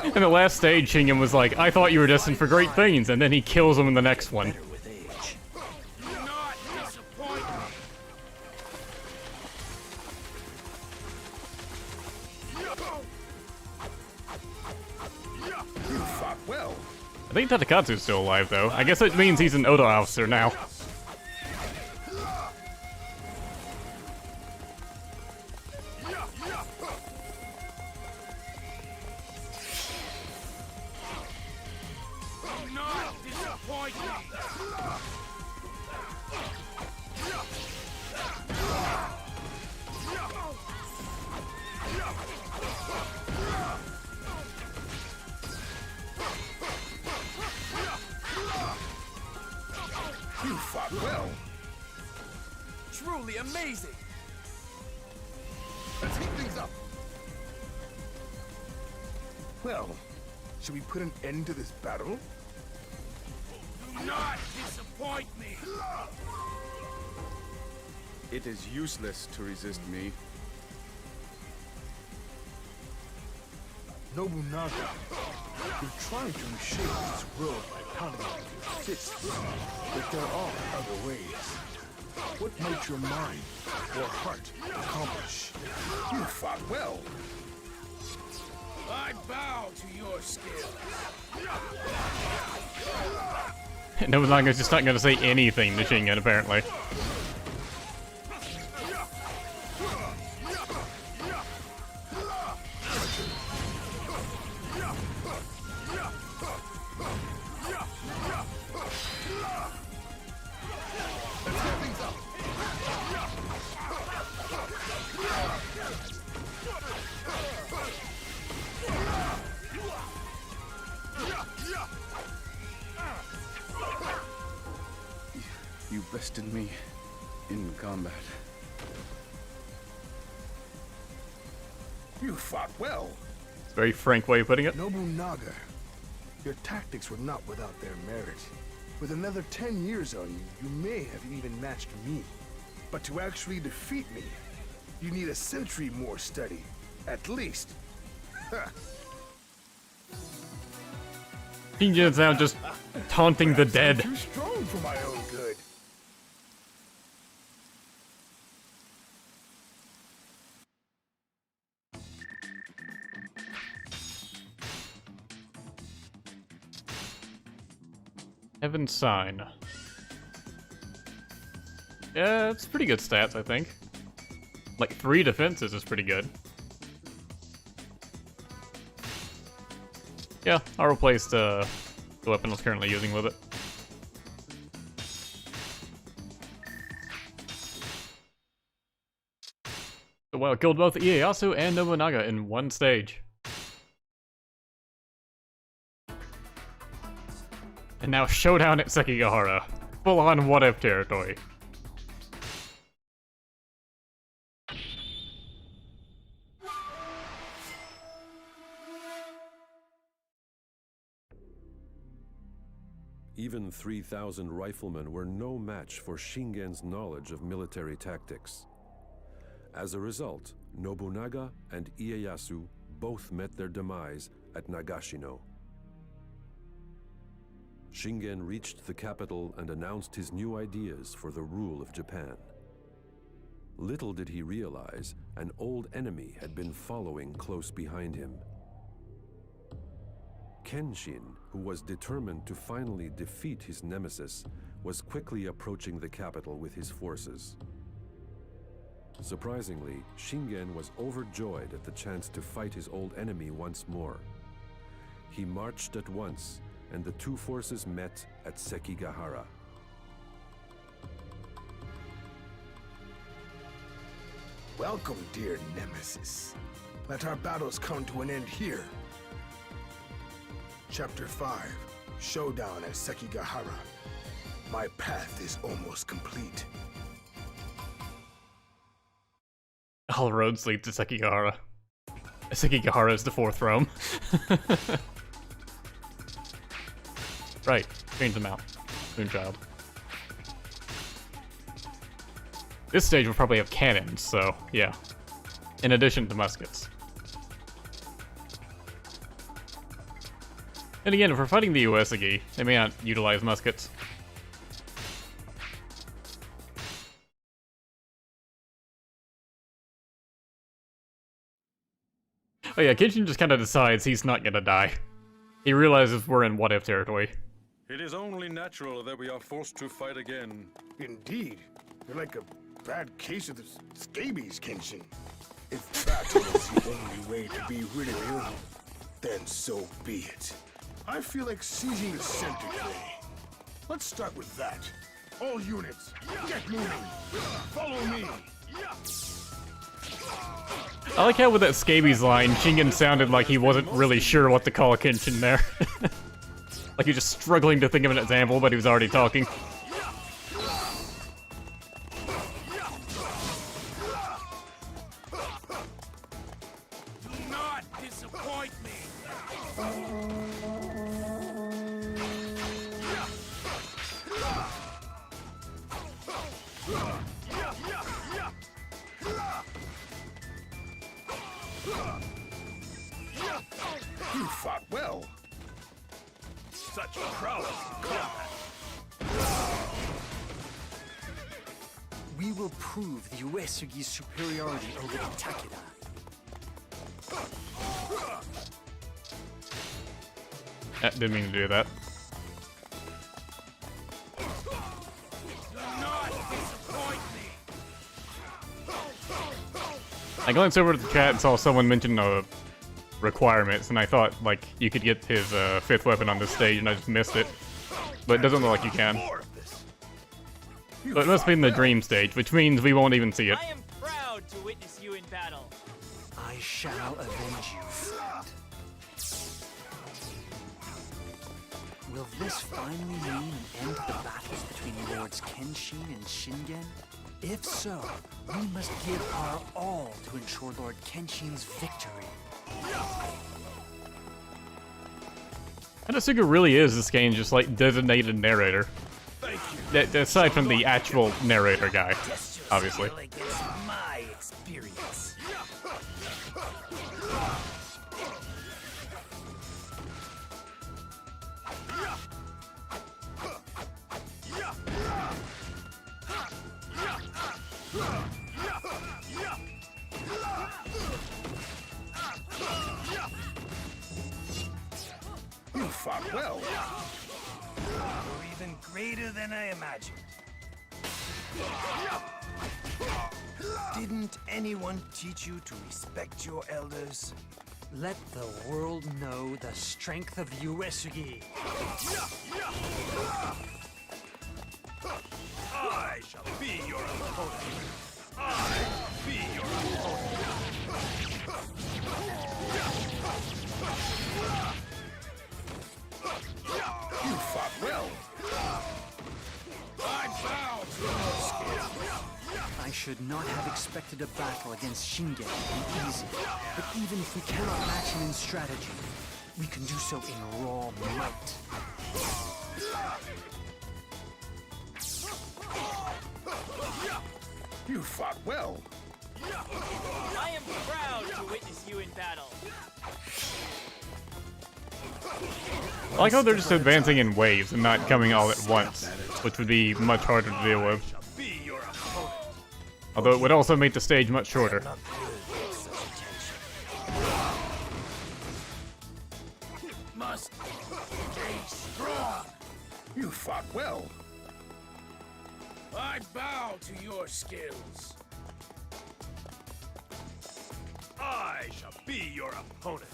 In the last stage, Shingen was like, I thought you were destined for great things, and then he kills him in the next one. I think Tatakatsu's still alive, though. I guess it means he's an Oda officer now. fought well. Truly amazing. Let's heat things up. Well, should we put an end to this battle? Do not disappoint me. It is useless to resist me. Nobunaga, you're trying to reshape this world by pounding it with your fists. But there are other ways. What might your mind or heart accomplish? You fought well. I bow to your skill. Nobunaga's just not gonna say anything to Shingen, apparently. You bested me in combat. You fought well. It's a very frank way of putting it. Nobunaga, your tactics were not without their merit. With another 10 years on you, you may have even matched me. But to actually defeat me, you need a century more study. At least. Shingen's now just taunting the dead. Too strong for my own good. Heaven's Sign. Yeah, it's pretty good stats, I think. Like, 3 defenses is pretty good. Yeah, I'll replace the weapon I was currently using with it. So well, killed both Ieyasu and Nobunaga in one stage. And now Showdown at Sekigahara. Full on what if territory. Even 3,000 riflemen were no match for Shingen's knowledge of military tactics. As a result, Nobunaga and Ieyasu both met their demise at Nagashino. Shingen reached the capital and announced his new ideas for the rule of Japan. Little did he realize, an old enemy had been following close behind him. Kenshin, who was determined to finally defeat his nemesis, was quickly approaching the capital with his forces. Surprisingly, Shingen was overjoyed at the chance to fight his old enemy once more. He marched at once, and the two forces met at Sekigahara. Welcome, dear nemesis. Let our battles come to an end here. Chapter 5, Showdown at Sekigahara. My path is almost complete. All roads lead to Sekigahara. Sekigahara is the 4th Rome. Right, change them out. Moonchild. This stage will probably have cannons, so yeah. In addition to muskets. And again, if we're fighting the Uesugi, they may not utilize muskets. Oh yeah, Kenshin just kind of decides he's not gonna die. He realizes we're in what-if territory. It is only natural that we are forced to fight again. Indeed. You're like a bad case of the scabies, Kenshin. If battle is the only way to be rid of you, then so be it. I feel like seizing the center today. Let's start with that. All units, get moving. Follow me. I like how with that scabies line, Shingen sounded like he wasn't really sure what to call Kenshin there. Like he was just struggling to think of an example, but he was already talking. You fought well. Such prowess in combat. We will prove the Uesugi's superiority over the Takeda. Didn't mean to do that. I glanced over at the chat and saw someone mention requirements, and I thought like you could get his fifth weapon on this stage, and I just missed it. But it doesn't look like you can. But it must be in the dream stage, which means we won't even see it. I am proud to witness you in battle. I shall avenge you, friend. Will this finally mean an end to the battles between Lords Kenshin and Shingen? If so, we must give our all to ensure Lord Kenshin's victory. Hanasuga really is this game's just like designated narrator. Aside from the actual narrator guy, obviously. My experience. You fought well. You're even greater than I imagined. Didn't anyone teach you to respect your elders? Let the world know the strength of the Uesugi. I shall be your opponent. I shall be your opponent. You fought well. I bow to your skill. I should not have expected a battle against Shingen to be easy. But even if we cannot match him in strategy, we can do so in raw might. You fought well. I am proud to witness you in battle. I like how they're just advancing in waves and not coming all at once, which would be much harder to deal with. Although it would also make the stage much shorter. Must stay strong. You fought well. I bow to your skills. I shall be your opponent.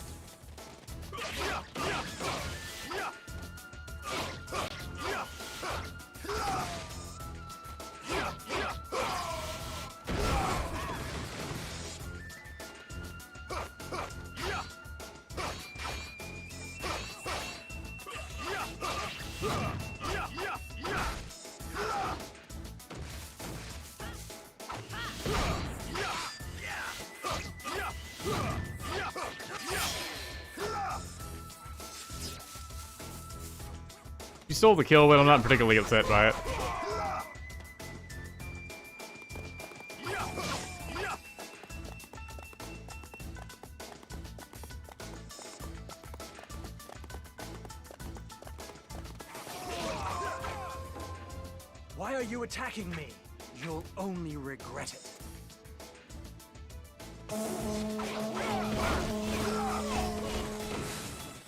You stole the kill, but I'm not particularly upset by it. Why are you attacking me? You'll only regret it.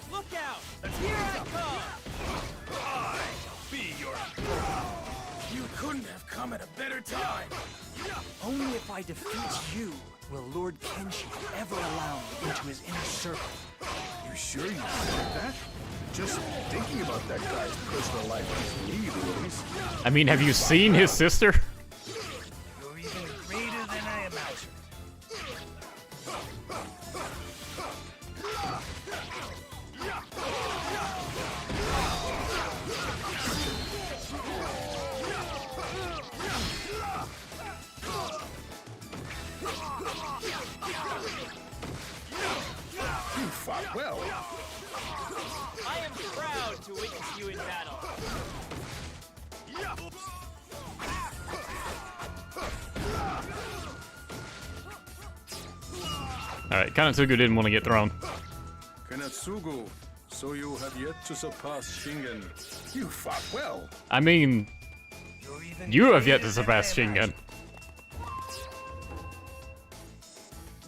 Look out! Here I come! I shall be your opponent. You couldn't have come at a better time. Only if I defeat you will Lord Kenshin ever allow me into his inner circle. You sure you said that? Just thinking about that guy's personal life gives me the willies. I mean, have you seen his sister? You're even greater than I imagined. You fought well. to witness you in battle. Alright, Kanatsugu didn't want to get thrown. Kanatsugu, so you have yet to surpass Shingen. You fought well. I mean, you have yet to surpass Shingen.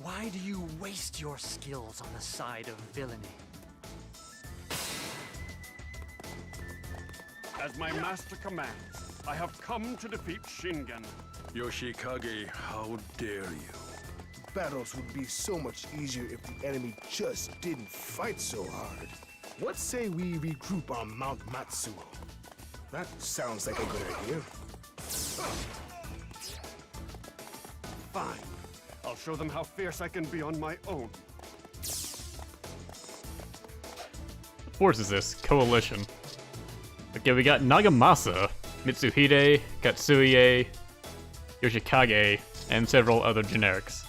Why do you waste your skills on the side of villainy? As my master commands, I have come to defeat Shingen. Yoshikage, how dare you? Battles would be so much easier if the enemy just didn't fight so hard. What say we regroup on Mount Matsuo? That sounds like a good idea. Fine. I'll show them how fierce I can be on my own. What force is this? Coalition. Okay, we got Nagamasa, Mitsuhide, Katsuie, Yoshikage, and several other generics.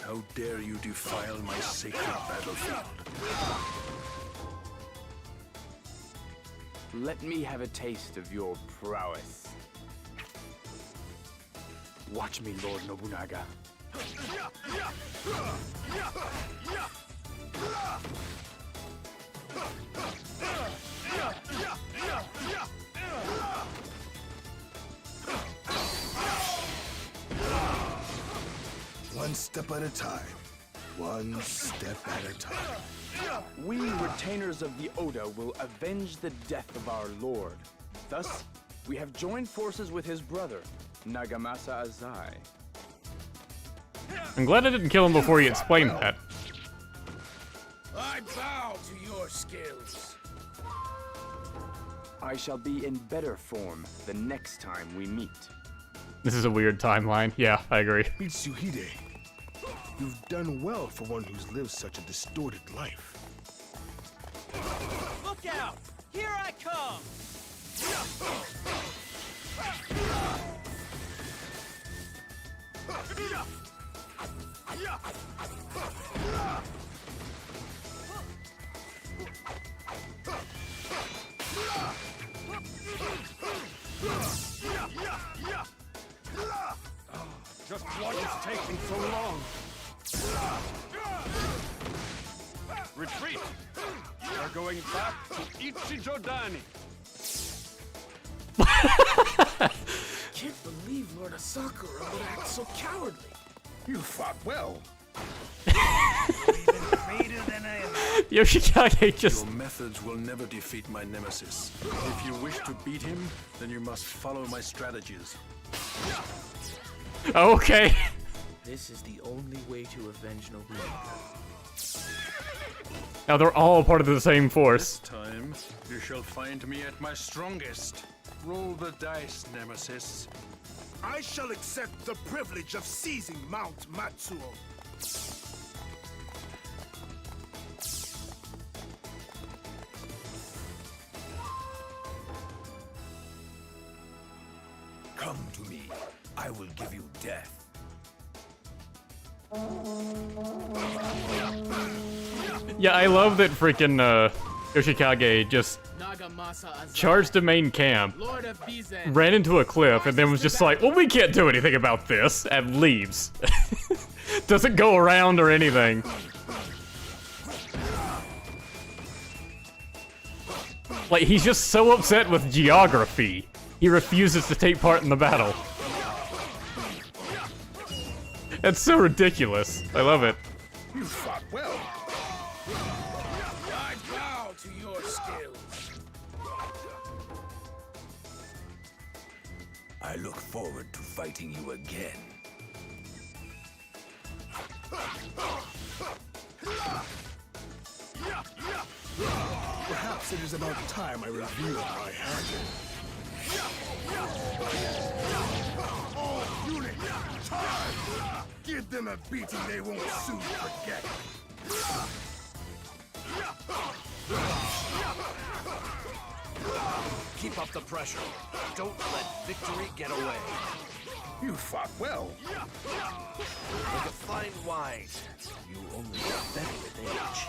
How dare you defile my sacred battlefield? Let me have a taste of your prowess. Watch me, Lord Nobunaga. One step at a time. One step at a time. We, retainers of the Oda, will avenge the death of our lord. Thus, we have joined forces with his brother, Nagamasa Azai. I'm glad I didn't kill him before he explained that. I bow to your skills. I shall be in better form the next time we meet. This is a weird timeline. Yeah, I agree. Mitsuhide, you've done well for one who's lived such a distorted life. Look out! Here I come! Just what is taking so long? Retreat! We're going back to Ichijodani. Can't believe Lord Asakura would act so cowardly. You fought well. Yoshikage just... Your methods will never defeat my nemesis. If you wish to beat him, then you must follow my strategies. Okay. This is the only way to avenge Nobunaga. Now they're all part of the same force. This time, you shall find me at my strongest. Roll the dice, nemesis. I shall accept the privilege of seizing Mount Matsuo. Come to me. I will give you death. Yeah, I love that freaking Yoshikage just charged the main camp, ran into a cliff, and then was just like, well, we can't do anything about this, and leaves. Doesn't go around or anything. Like, he's just so upset with geography, he refuses to take part in the battle. That's so ridiculous. I love it. You fought well. I bow to your skills. I look forward to fighting you again. Perhaps it is about time I reveal my hand. All units, charge! Give them a beating they won't soon forget. Keep up the pressure. Don't let victory get away. You fought well. Like a fine wine, you only get better with age.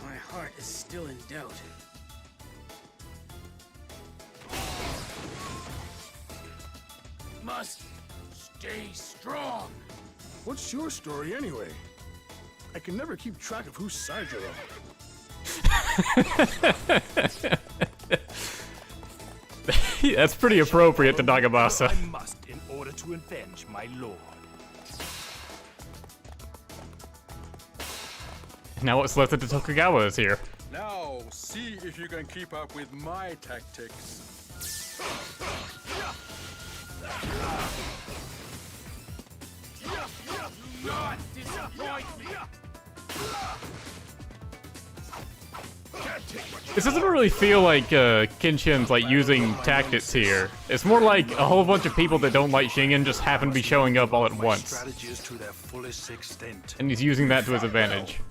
My heart is still in doubt. Must stay strong. What's your story anyway? I can never keep track of whose side you're on. That's pretty appropriate to Nagamasa. I must in order to avenge my lord. Now what's left of the Tokugawa is here. Now, see if you can keep up with my tactics. Do not disappoint me. This doesn't really feel like Kenshin's like using tactics here. It's more like a whole bunch of people that don't like Shingen just happen to be showing up all at once. Strategies to their fullest extent. And he's using that to his advantage.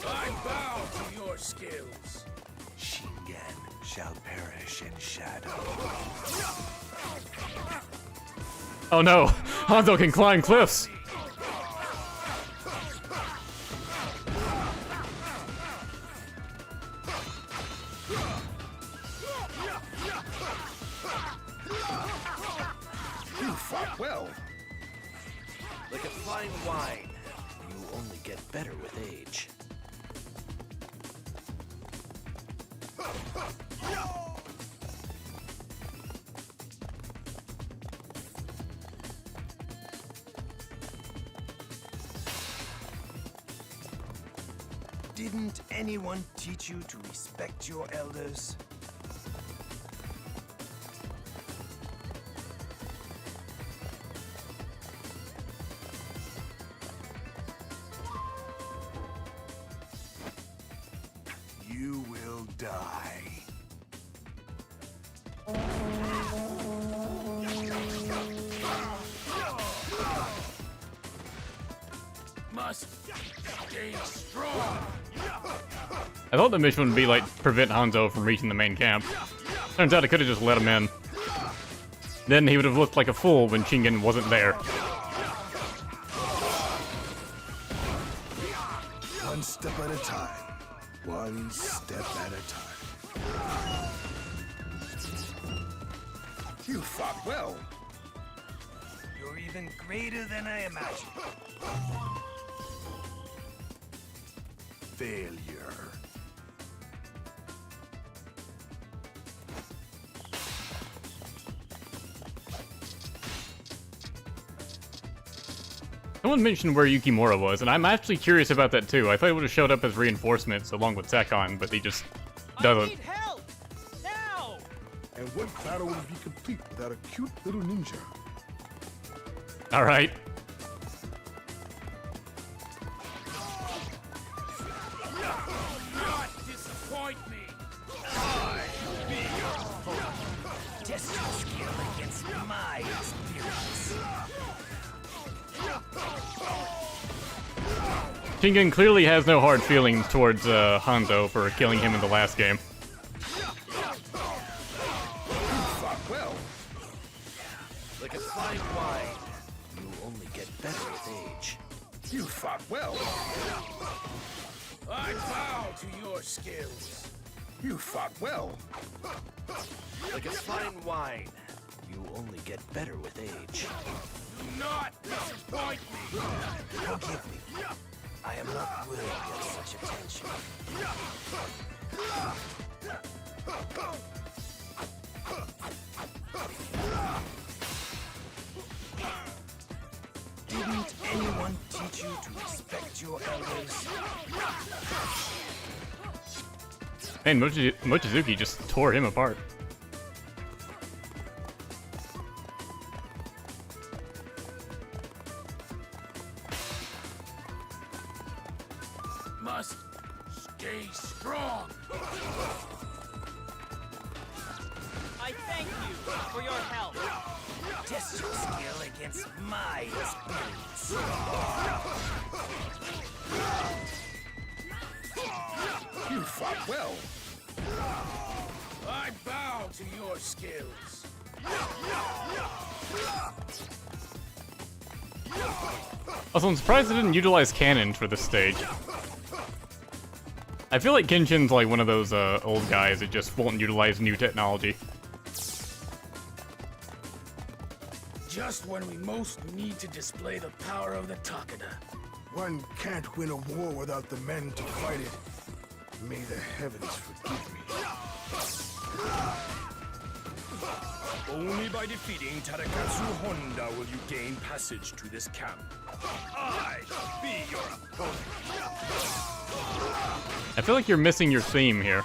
I bow to your skills. Shingen shall perish in shadow. Oh no, Hanzo can climb cliffs. You fought well. Like a fine wine, you only get better with age. Didn't anyone teach you to respect your elders? You will die. Must stay strong. I thought the mission would be like prevent Hanzo from reaching the main camp. Turns out I could have just let him in. Then he would have looked like a fool when Shingen wasn't there. One step at a time. One step at a time. You fought well. You're even greater than I imagined. Failure. Someone mentioned where Yukimura was, and I'm actually curious about that too. I thought he would have showed up as reinforcements along with Sekon, but he just doesn't. Help! Now! And what battle would be complete without a cute little ninja? Alright. Not disappoint me. Test your skill against my experience. Shingen clearly has no hard feelings towards Hanzo for killing him in the last game. Well, like a fine wine, you only get better with age. You fought well. I bow to your skills. You fought well. Like a fine wine, you only get better with age. Do not disappoint me. Forgive me. I am not worthy of such attention. Didn't anyone teach you to respect your elders? Man, Mochizuki just tore him apart. Must stay strong. I thank you for your help. Test your skill against my experience. You fought well. I bow to your skills. Also, I'm surprised they didn't utilize cannons for this stage. I feel like Kenshin's like one of those old guys that just won't utilize new technology. Just when we most need to display the power of the Takeda. One can't win a war without the men to fight it. May the heavens forgive me. Only by defeating Tadakatsu Honda will you gain passage to this camp. I shall be your opponent. I feel like you're missing your theme here.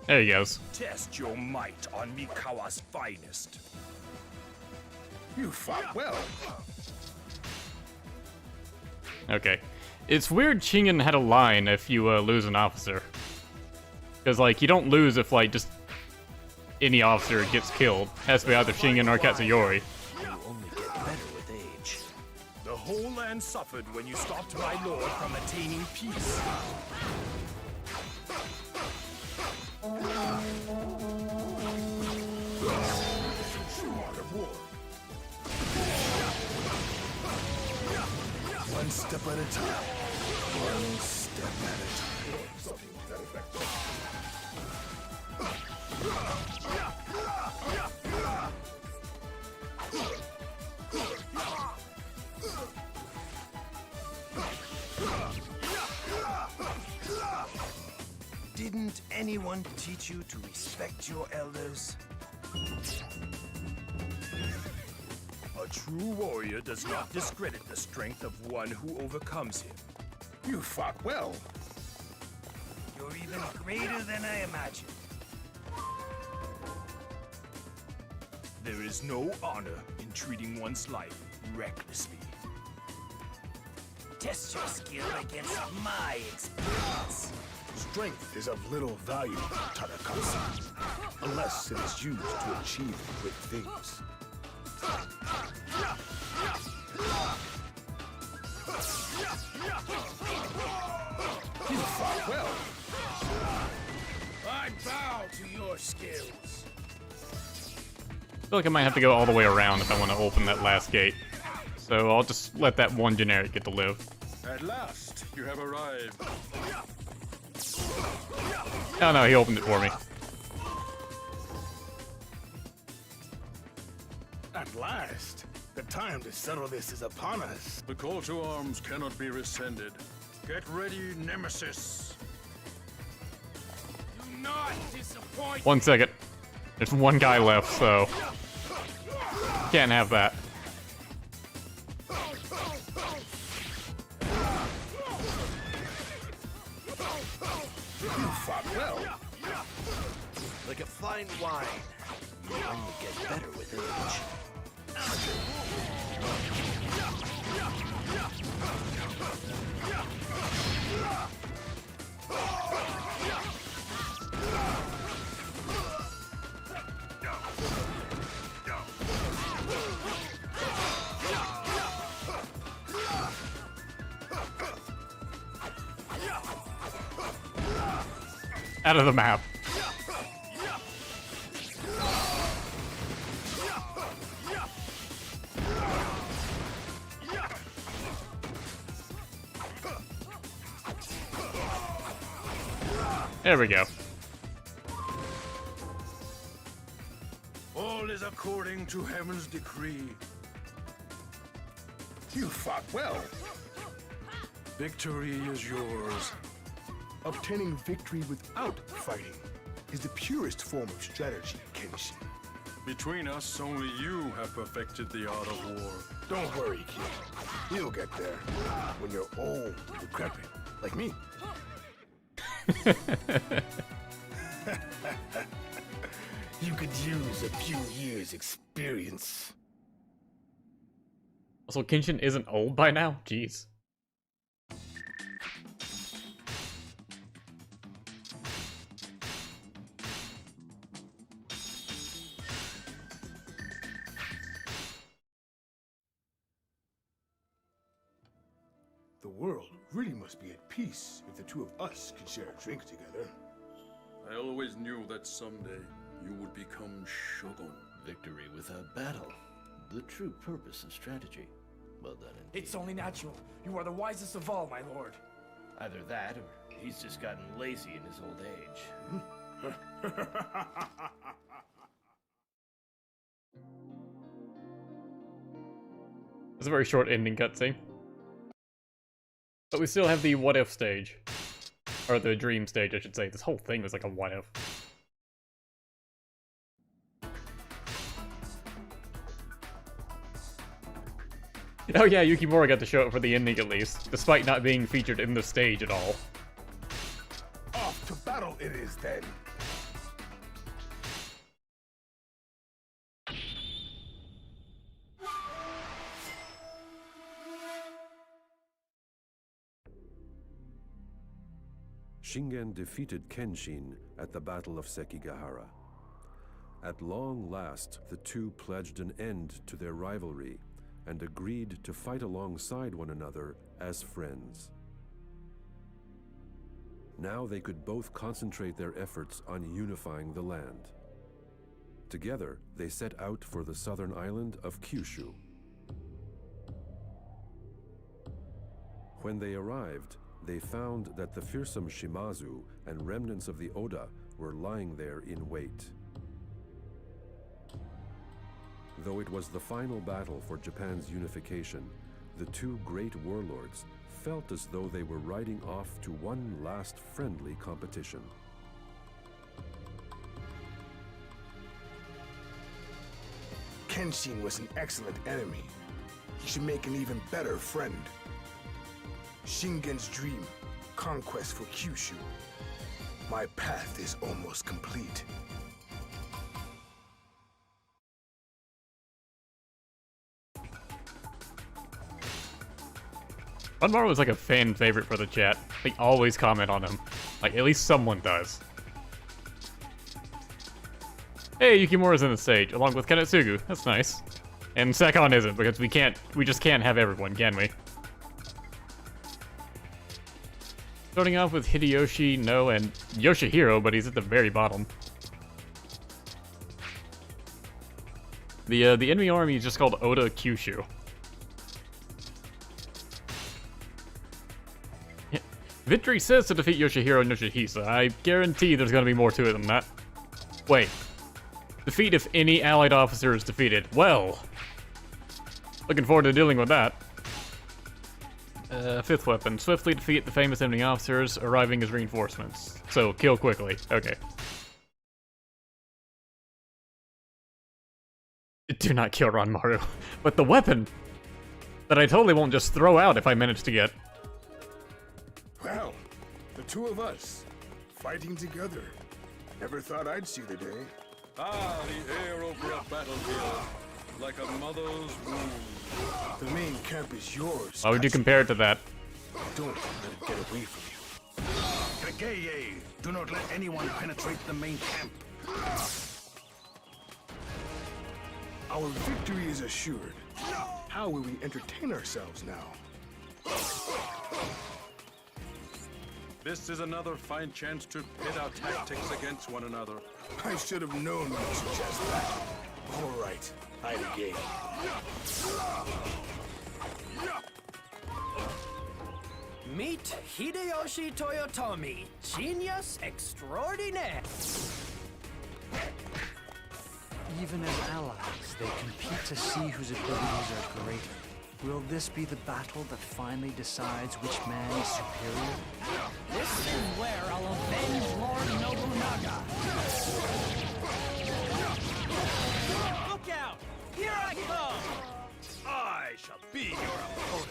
There he goes. Test your might on Mikawa's finest. You fought well. Okay. It's weird Shingen had a line if you lose an officer. Because, like, you don't lose if, like, just any officer gets killed. It has to be either Shingen or Katsuyori. You only get better with age. The whole land suffered when you stopped my lord from attaining peace. One step at a time. One step at a time. Something to that effect. Didn't anyone teach you to respect your elders? A true warrior does not discredit the strength of one who overcomes him. You fought well. You're even greater than I imagined. There is no honor in treating one's life recklessly. Test your skill against my experience. Strength is of little value, Tadakatsu, unless it is used to achieve great things. You fought well. I bow to your skills. I feel like I might have to go all the way around if I want to open that last gate. So I'll just let that one generic get to live. At last, you have arrived. Oh no, he opened it for me. At last, the time to settle this is upon us. The call to arms cannot be rescinded. Get ready, Nemesis. Do not disappoint. 1 second. There's one guy left, so can't have that. You fought well. Like a fine wine, you only get better with age. Out of the map. There we go. All is according to heaven's decree. You fought well. Victory is yours. Obtaining victory without fighting is the purest form of strategy, Kenshin. Between us, only you have perfected the art of war. Don't worry, kid. You'll get there when you're old and decrepit, like me. You could use a few years' experience. Also, Kenshin isn't old by now? Jeez. The world really must be at peace if the two of us can share a drink together. I always knew that someday you would become Shogun. Victory without battle. The true purpose of strategy. Well done, It's only natural. You are the wisest of all, my lord. Either that, or he's just gotten lazy in his old age. It's a very short ending cutscene. But we still have the what if stage. Or the dream stage, I should say. This whole thing was like a what if. Oh yeah, Yukimura got to show up for the ending at least, despite not being featured in the stage at all. Off to battle it is then. Shingen defeated Kenshin at the Battle of Sekigahara. At long last, the two pledged an end to their rivalry and agreed to fight alongside one another as friends. Now they could both concentrate their efforts on unifying the land. Together, they set out for the southern island of Kyushu. When they arrived, they found that the fearsome Shimazu and remnants of the Oda were lying there in wait. Though it was the final battle for Japan's unification, the two great warlords felt as though they were riding off to one last friendly competition. Kenshin was an excellent enemy. He should make an even better friend. Shingen's dream, conquest for Kyushu. My path is almost complete. Ranmaru was like a fan favorite for the chat. They always comment on him. Like, at least someone does. Hey, Yukimura's in the stage, along with Kanetsugu. That's nice. And Sekon isn't, because we just can't have everyone, can we? Starting off with Hideyoshi, No, and Yoshihiro, but he's at the very bottom. The enemy army is just called Oda Kyushu. Victory says to defeat Yoshihiro and Yoshihisa. I guarantee there's gonna be more to it than that. Wait. Defeat if any allied officer is defeated. Well. Looking forward to dealing with that. Fifth weapon. Swiftly defeat the famous enemy officers arriving as reinforcements. So, kill quickly. Okay. Do not kill Ranmaru. But the weapon! That I totally won't just throw out if I manage to get. Well, the two of us, fighting together. Never thought I'd see the day. Ah, the air over a battlefield, like a mother's womb. The main camp is yours. Why would you compare it to that? Don't let it get away from you. Kageye, do not let anyone penetrate the main camp. Our victory is assured. How will we entertain ourselves now? This is another fine chance to pit our tactics against one another. I should have known you'd suggest that. All right, I'm game. Meet Hideyoshi Toyotomi, genius extraordinaire. Even as allies, they compete to see whose abilities are greater. Will this be the battle that finally decides which man is superior? This is where I'll avenge Lord Nobunaga. Look out! Here I come! I shall be your opponent.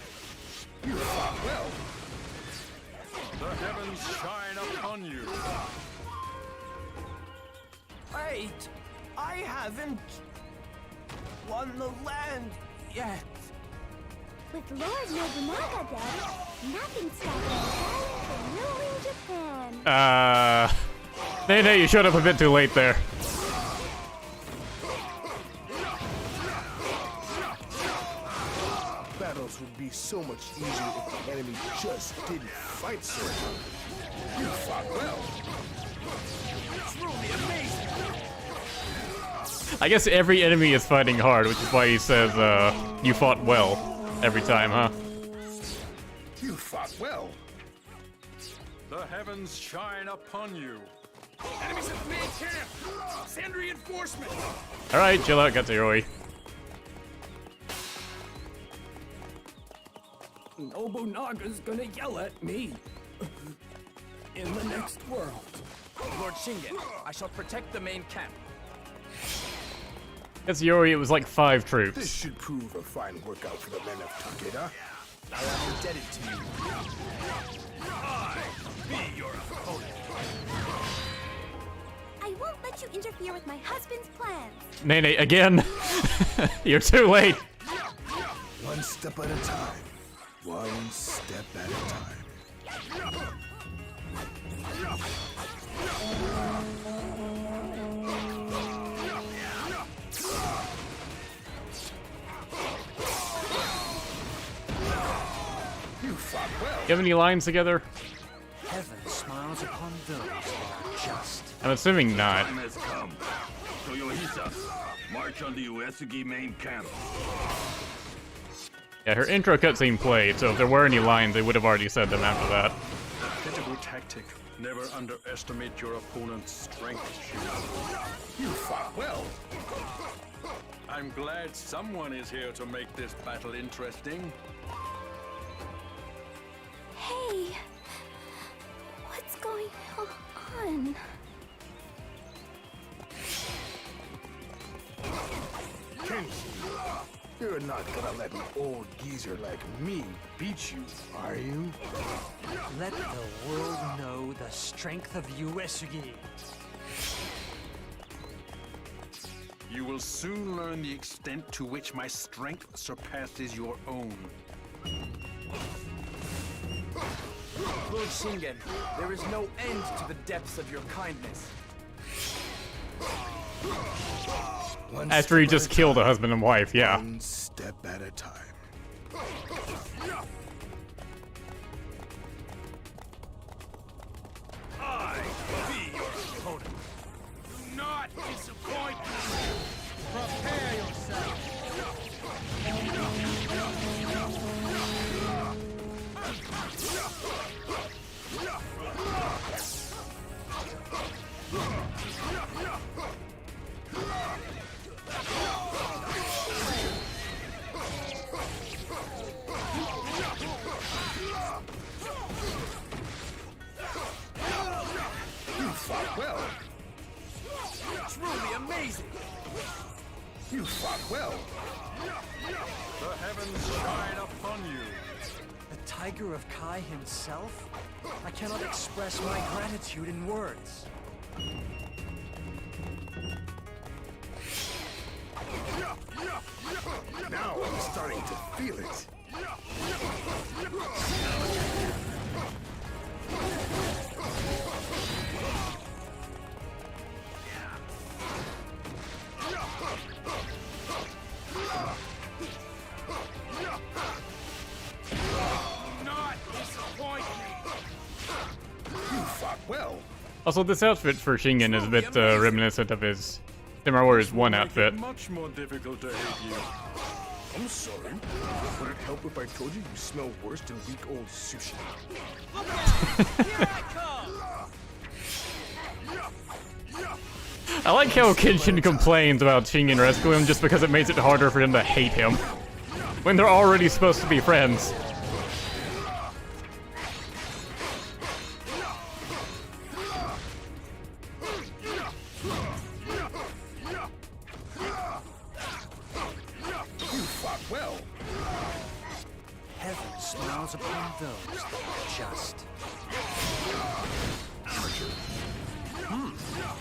You fought well. The heavens shine upon you. Wait, I haven't won the land yet. With Lord Nobunaga dead, nothing stopped us from ruling Japan. Nene, you showed up a bit too late there. Battles would be so much easier if the enemy just didn't fight so hard. You fought well. Truly amazing! I guess every enemy is fighting hard, which is why he says, you fought well. every time, huh? You fought well. The heavens shine upon you. Enemies at the main camp! Send reinforcements! Alright, chill out, Katsuyori. Nobunaga's gonna yell at me. In the next world. Lord Shingen, I shall protect the main camp. Katsuyori, it was like 5 troops. This should prove a fine workout for the men of Takeda. I am indebted to you. I be your opponent. I won't let you interfere with my husband's plans. Nene, again. You're too late. One step at a time. One step at a time. You fought well. You have any lines together? Heaven smiles upon those that are just. I'm assuming not. Time has come. Toyohisa, march on the Uesugi main camp. Yeah, her intro cutscene played, so if there were any lines, they would have already said them after that. Critical tactic. Never underestimate your opponent's strength, Shingen. You fought well. I'm glad someone is here to make this battle interesting. Hey, what's going on? Kenshin, you're not gonna let an old geezer like me beat you, are you? Let the world know the strength of Uesugi. You will soon learn the extent to which my strength surpasses your own. Lord Shingen, there is no end to the depths of your kindness. After he just killed a husband and wife, yeah. One step at a time. I be your opponent. Do not disappoint me. Prepare yourself. You fought well. Truly amazing! You fought well. The heavens shine upon you. The Tiger of Kai himself? I cannot express my gratitude in words. Now I'm starting to feel it. Not disappoint me. You fought well. Also, this outfit for Shingen is a bit reminiscent of his Samurai Warriors 1 outfit. Much more difficult to hate you. I'm sorry. Would it help if I told you you smell worse than weak old sushi? I like how Kenshin complains about Shingen rescuing him just because it makes it harder for him to hate him. When they're already supposed to be friends. You fought well. Heaven smiles upon those that are just.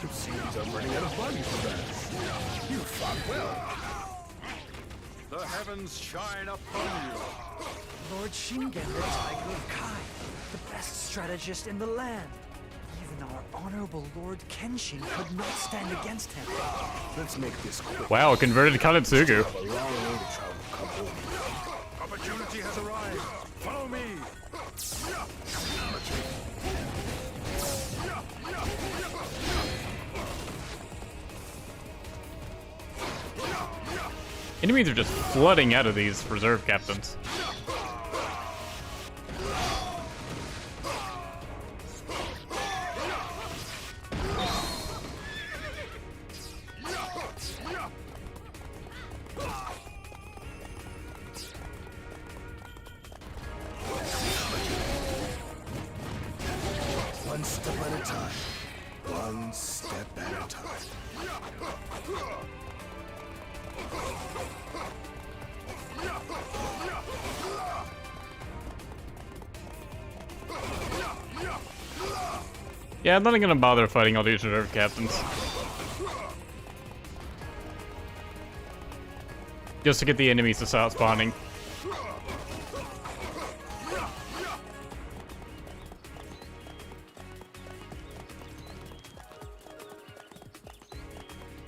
It seems I'm running out of bodies fast. You fought well. The heavens shine upon you. Lord Shingen, the Tiger of Kai, the best strategist in the land. Even our honorable Lord Kenshin could not stand against him. Let's make this quick. Wow, converted Kanetsugu. Have a long way to travel. Come on. Opportunity has arrived. Follow me. Enemies are just flooding out of these reserve captains. One step at a time. One step at a time. Yeah, I'm not gonna bother fighting all these reserve captains. Just to get the enemies to stop spawning.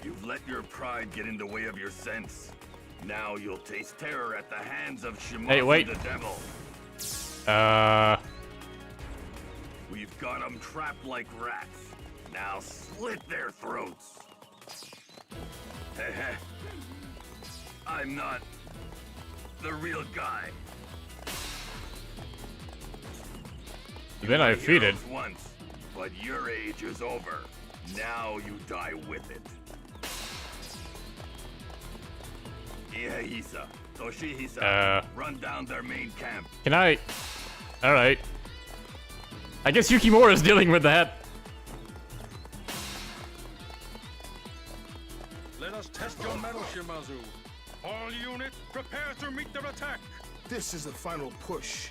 You've let your pride get in the way of your sense. Now you'll taste terror at the hands of Shimoto Hey, wait. the devil. We've got them trapped like rats. Now slit their throats. Heh. I'm not the real guy. Then I defeated. Once, but your age is over. Now you die with it. Ihehisa, Toshihisa, run down their main camp. Can I? Alright. I guess Yukimura's dealing with that. Let us test your mettle, Shimazu. All units, prepare to meet their attack. This is the final push.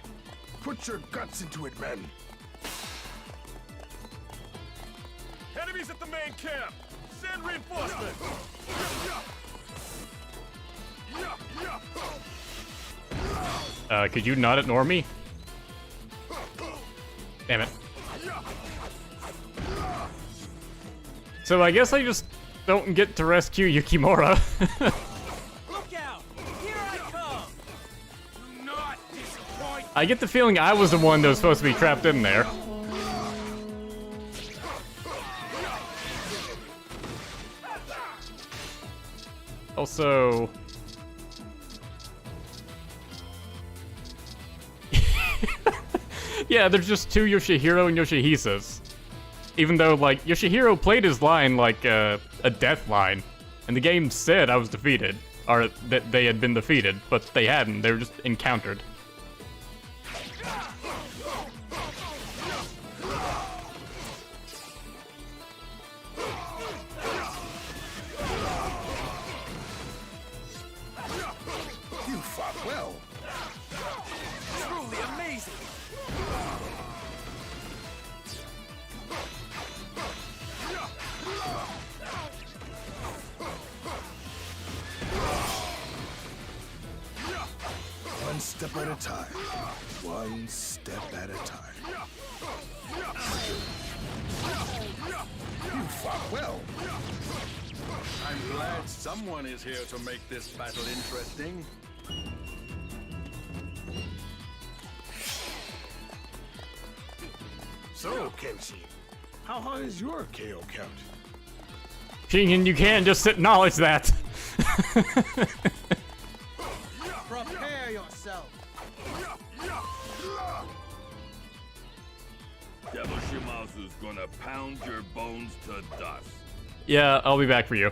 Put your guts into it, men. Enemies at the main camp. Send reinforcements. Could you not ignore me? Damn it. So I guess I just don't get to rescue Yukimura. Look out! Here I come! Do not disappoint. I get the feeling I was the one that was supposed to be trapped in there. Also... yeah, there's just two Yoshihiro and Yoshihisas. Even though, like, Yoshihiro played his line like a death line. And the game said I was defeated. Or that they had been defeated, but they hadn't. They were just encountered. You fought well. Truly amazing! One step at a time. One step at a time. You fought well. I'm glad someone is here to make this battle interesting. So, Kenshi, how high is your KO count? Shingen, you can't just acknowledge that. Prepare yourself! Devil Shimazu's gonna pound your bones to dust. Yeah, I'll be back for you.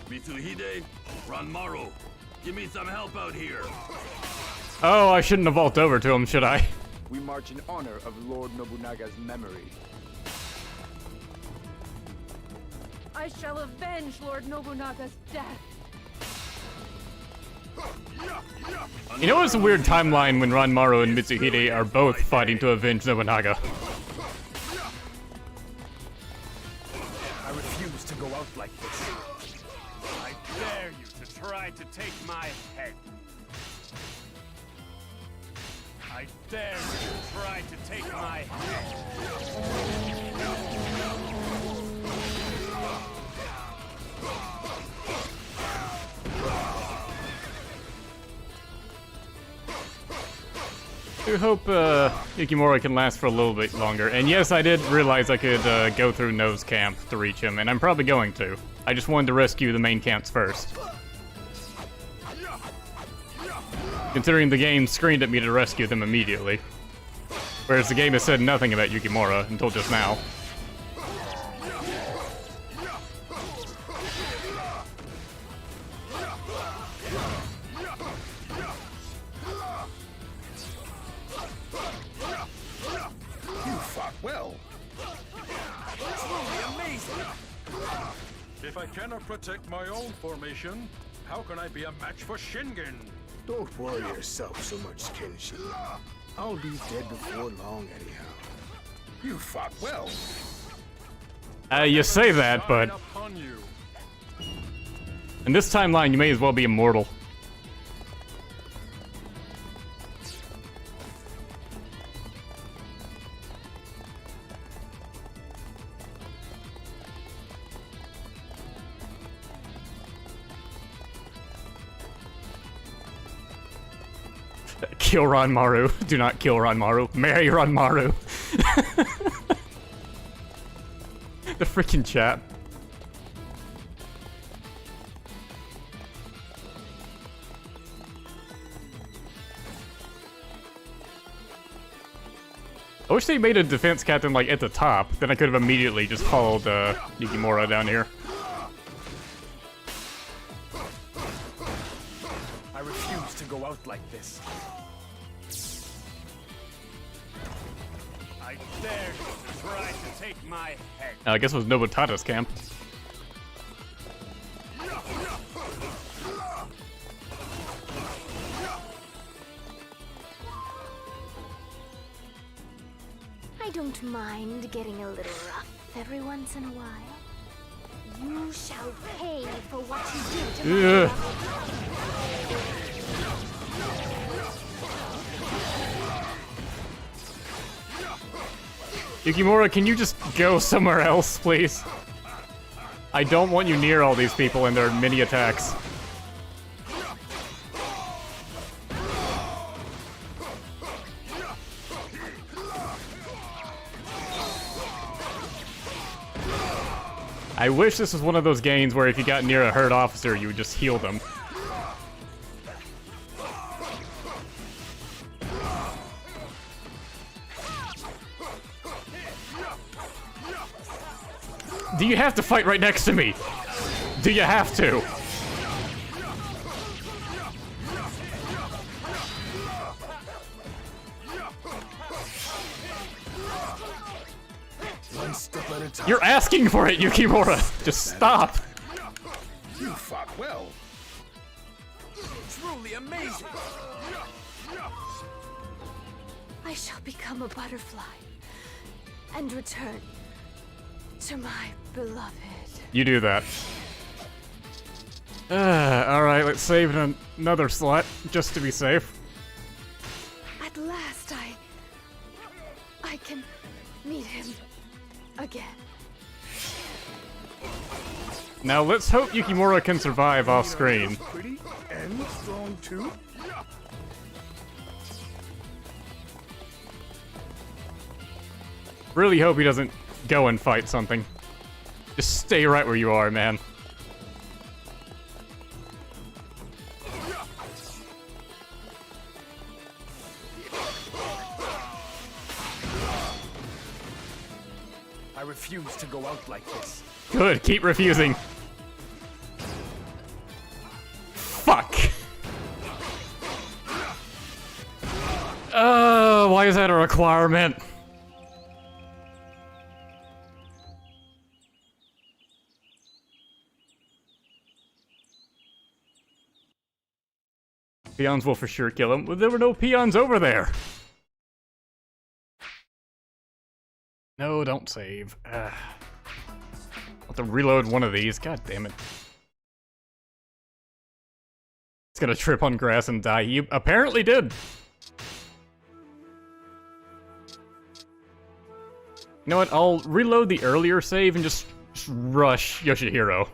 Mitsuhide, Ranmaru, give me some help out here. Oh, I shouldn't have vaulted over to him, should I? We march in honor of Lord Nobunaga's memory. I shall avenge Lord Nobunaga's death. You know it's a weird timeline when Ranmaru and Mitsuhide are both fighting to avenge Nobunaga. I refuse to go out like this. I dare you to try to take my head. I dare you to try to take my head. I hope Yukimura can last for a little bit longer. And yes, I did realize I could go through No's camp to reach him, and I'm probably going to. I just wanted to rescue the main camps first. considering the game screamed at me to rescue them immediately. Whereas the game has said nothing about Yukimura until just now. You fought well. Truly amazing. If I cannot protect my own formation, how can I be a match for Shingen? Don't worry yourself so much, Kenshin. I'll be dead before long anyhow. You fought well. You say that, but in this timeline, you may as well be immortal. Kill Ranmaru. Do not kill Ranmaru. Marry Ranmaru. The freaking chat. I wish they made a defense captain like at the top, then I could have immediately just followed Yukimura down here. I refuse to go out like this. I dare you to try to take my head. I guess it was Nobutata's camp. I don't mind getting a little rough every once in a while. You shall pay for what you did to my Yukimura, can you just go somewhere else, please? I don't want you near all these people and their mini attacks. I wish this was one of those games where if you got near a hurt officer, you would just heal them. Do you have to fight right next to me? Do you have to? One step at a time. You're asking for it, Yukimura! Just stop! You fought well. Truly amazing. I shall become a butterfly and return to my beloved. You do that. Alright, let's save another slot, just to be safe. At last I can meet him again. Now let's hope Yukimura can survive off screen. Pretty and strong too. Really hope he doesn't go and fight something. Just stay right where you are, man. I refuse to go out like this. Good, keep refusing. Fuck. Why is that a requirement? Peons will for sure kill him. Well, there were no peons over there. No, don't save. I'll have to reload one of these. God damn it. It's gonna trip on grass and die. He apparently did. You know what? I'll reload the earlier save and just rush Yoshihiro.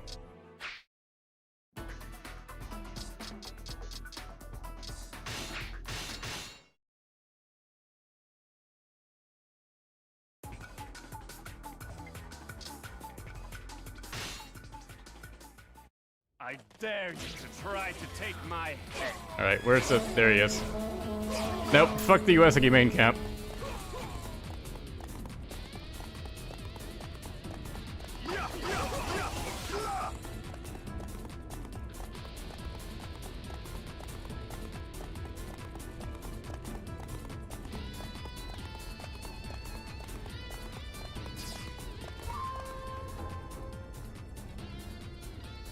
I dare you to try to take my head. Alright, where's the... There he is. Nope, fuck the Uesagi main camp.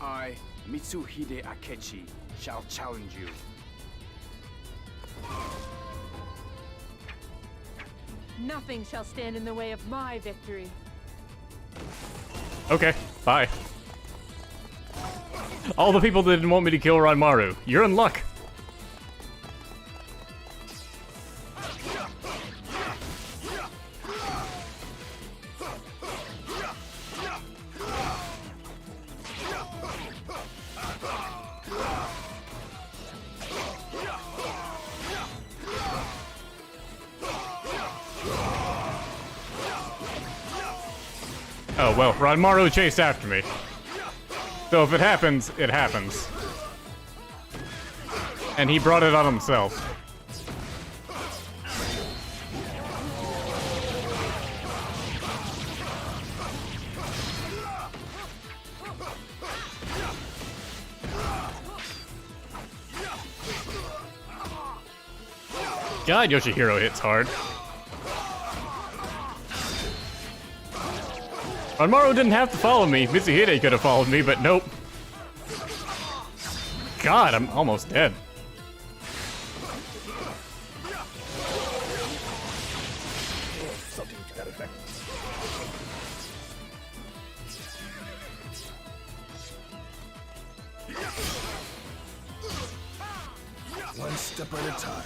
I, Mitsuhide Akechi, shall challenge you. Nothing shall stand in the way of my victory. Okay, bye. All the people that didn't want me to kill Ranmaru, you're in luck. Oh, well, Ranmaru chased after me. So if it happens, it happens. And he brought it on himself. God, Yoshihiro hits hard. Ranmaru didn't have to follow me. Mitsuhide could have followed me, but nope. God, I'm almost dead. Something to that effect. One step at a time.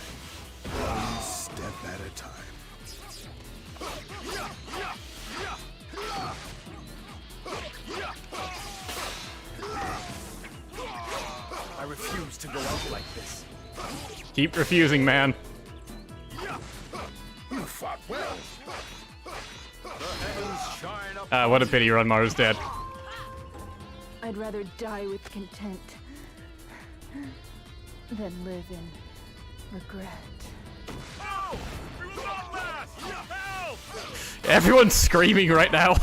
One step at a time. I refuse to go out like this. Keep refusing, man. You fought well. What a pity Ranmaru's dead. I'd rather die with content than live in regret. Everyone's screaming right now.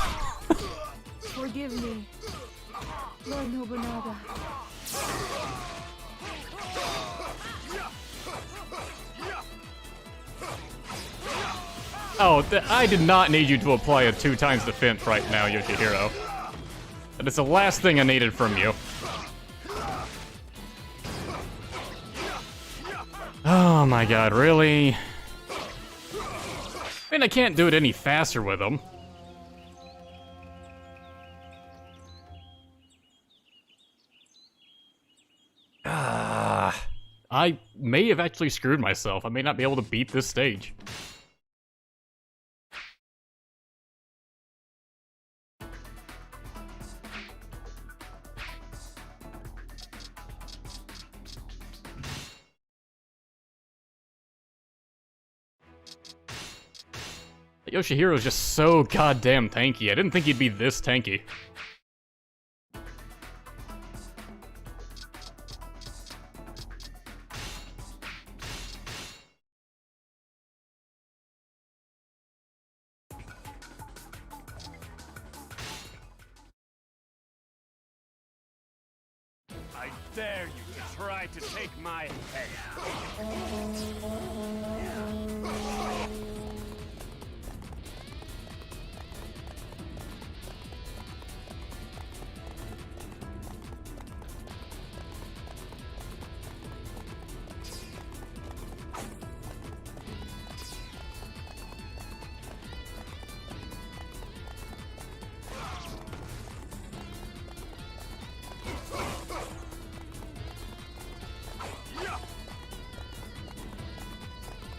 Forgive me, Lord Nobunaga. Oh, I did not need you to apply a 2 times defense right now, Yoshihiro. That is the last thing I needed from you. Oh my god, really? I mean, I can't do it any faster with him. I may have actually screwed myself. I may not be able to beat this stage. Yoshihiro's just so goddamn tanky. I didn't think he'd be this tanky. I dare you to try to take my head.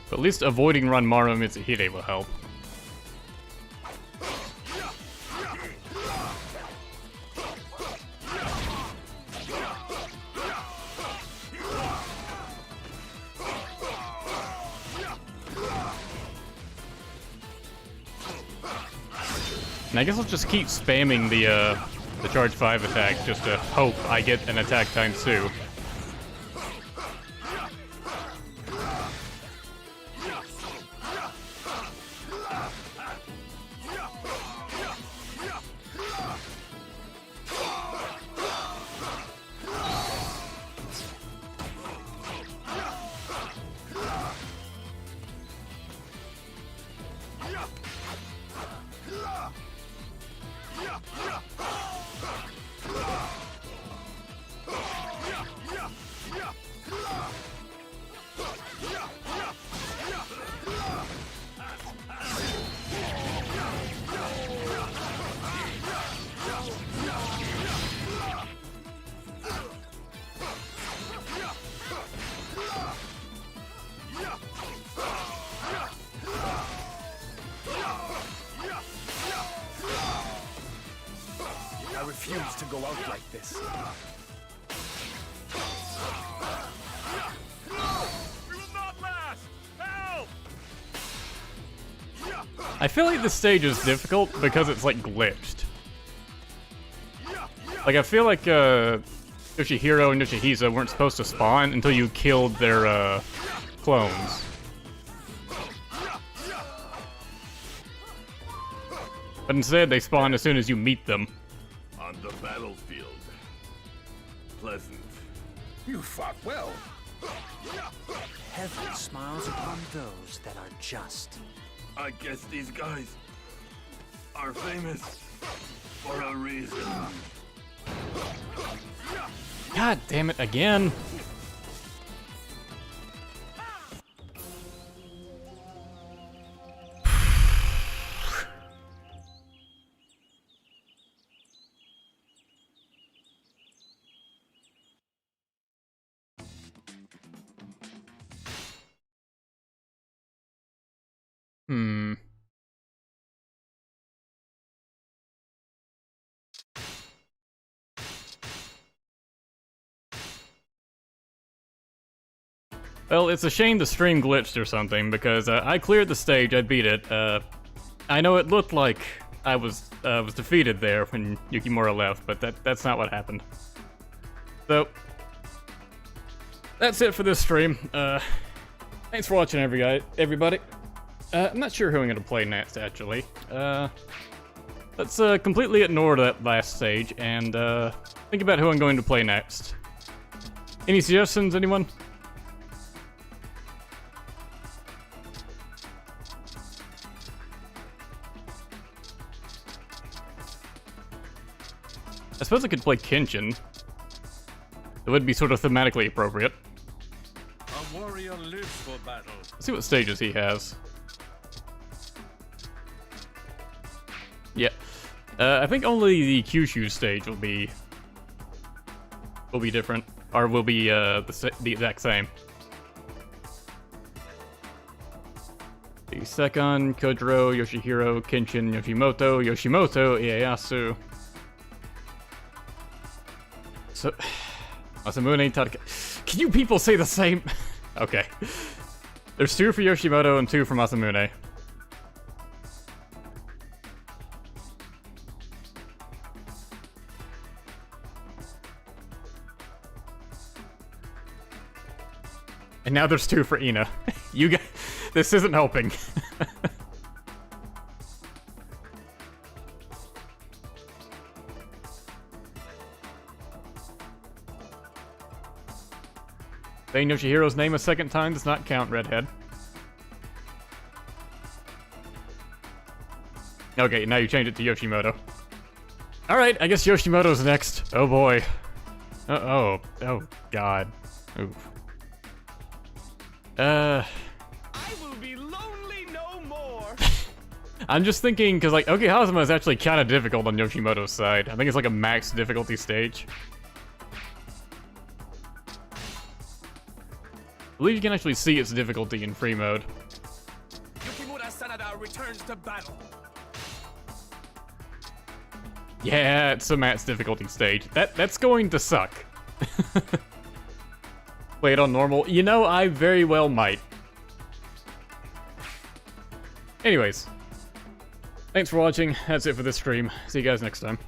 But at least avoiding Ranmaru and Mitsuhide will help. And I guess I'll just keep spamming the the charge 5 attack just to hope I get an attack times 2. I refuse to go out like this. We will not last! Help! I feel like this stage is difficult because it's like glitched. Like I feel like Yoshihiro and Yoshihisa weren't supposed to spawn until you killed their clones. But instead they spawn as soon as you meet them. On the battlefield. Pleasant. You fought well. Heaven smiles upon those that are just. I guess these guys are famous for a reason. God damn it, again. Well, it's a shame the stream glitched or something, because I cleared the stage, I beat it. I know it looked like I was defeated there when Yukimura left, but that's not what happened. So, that's it for this stream. Thanks for watching, everybody. I'm not sure who I'm going to play next, actually. Let's completely ignore that last stage and think about who I'm going to play next. Any suggestions, anyone? I suppose I could play Kenshin. It would be sort of thematically appropriate. A warrior lives for battle. Let's see what stages he has. Yeah. I think only the Kyushu stage will be different, or will be the exact same. The Sekon, Kojiro, Yoshihiro, Kenshin, Yoshimoto, Ieyasu. So, Masamune, Tadaka. Can you people say the same? Okay. There's 2 for Yoshimoto and 2 for Masamune. And now there's 2 for Ina. You guys, this isn't helping. Saying Yoshihiro's name a second time does not count, redhead. Okay, now you change it to Yoshimoto. Alright, I guess Yoshimoto's next. Oh boy. Oh god. Oof. I will be lonely no more. I'm just thinking, because like, Okehazama is actually kind of difficult on Yoshimoto's side. I think it's like a max difficulty stage. I believe you can actually see its difficulty in free mode. Yukimura Sanada returns to battle. Yeah, it's a max difficulty stage. That's going to suck. Play it on normal. You know, I very well might. Anyways, thanks for watching. That's it for this stream. See you guys next time.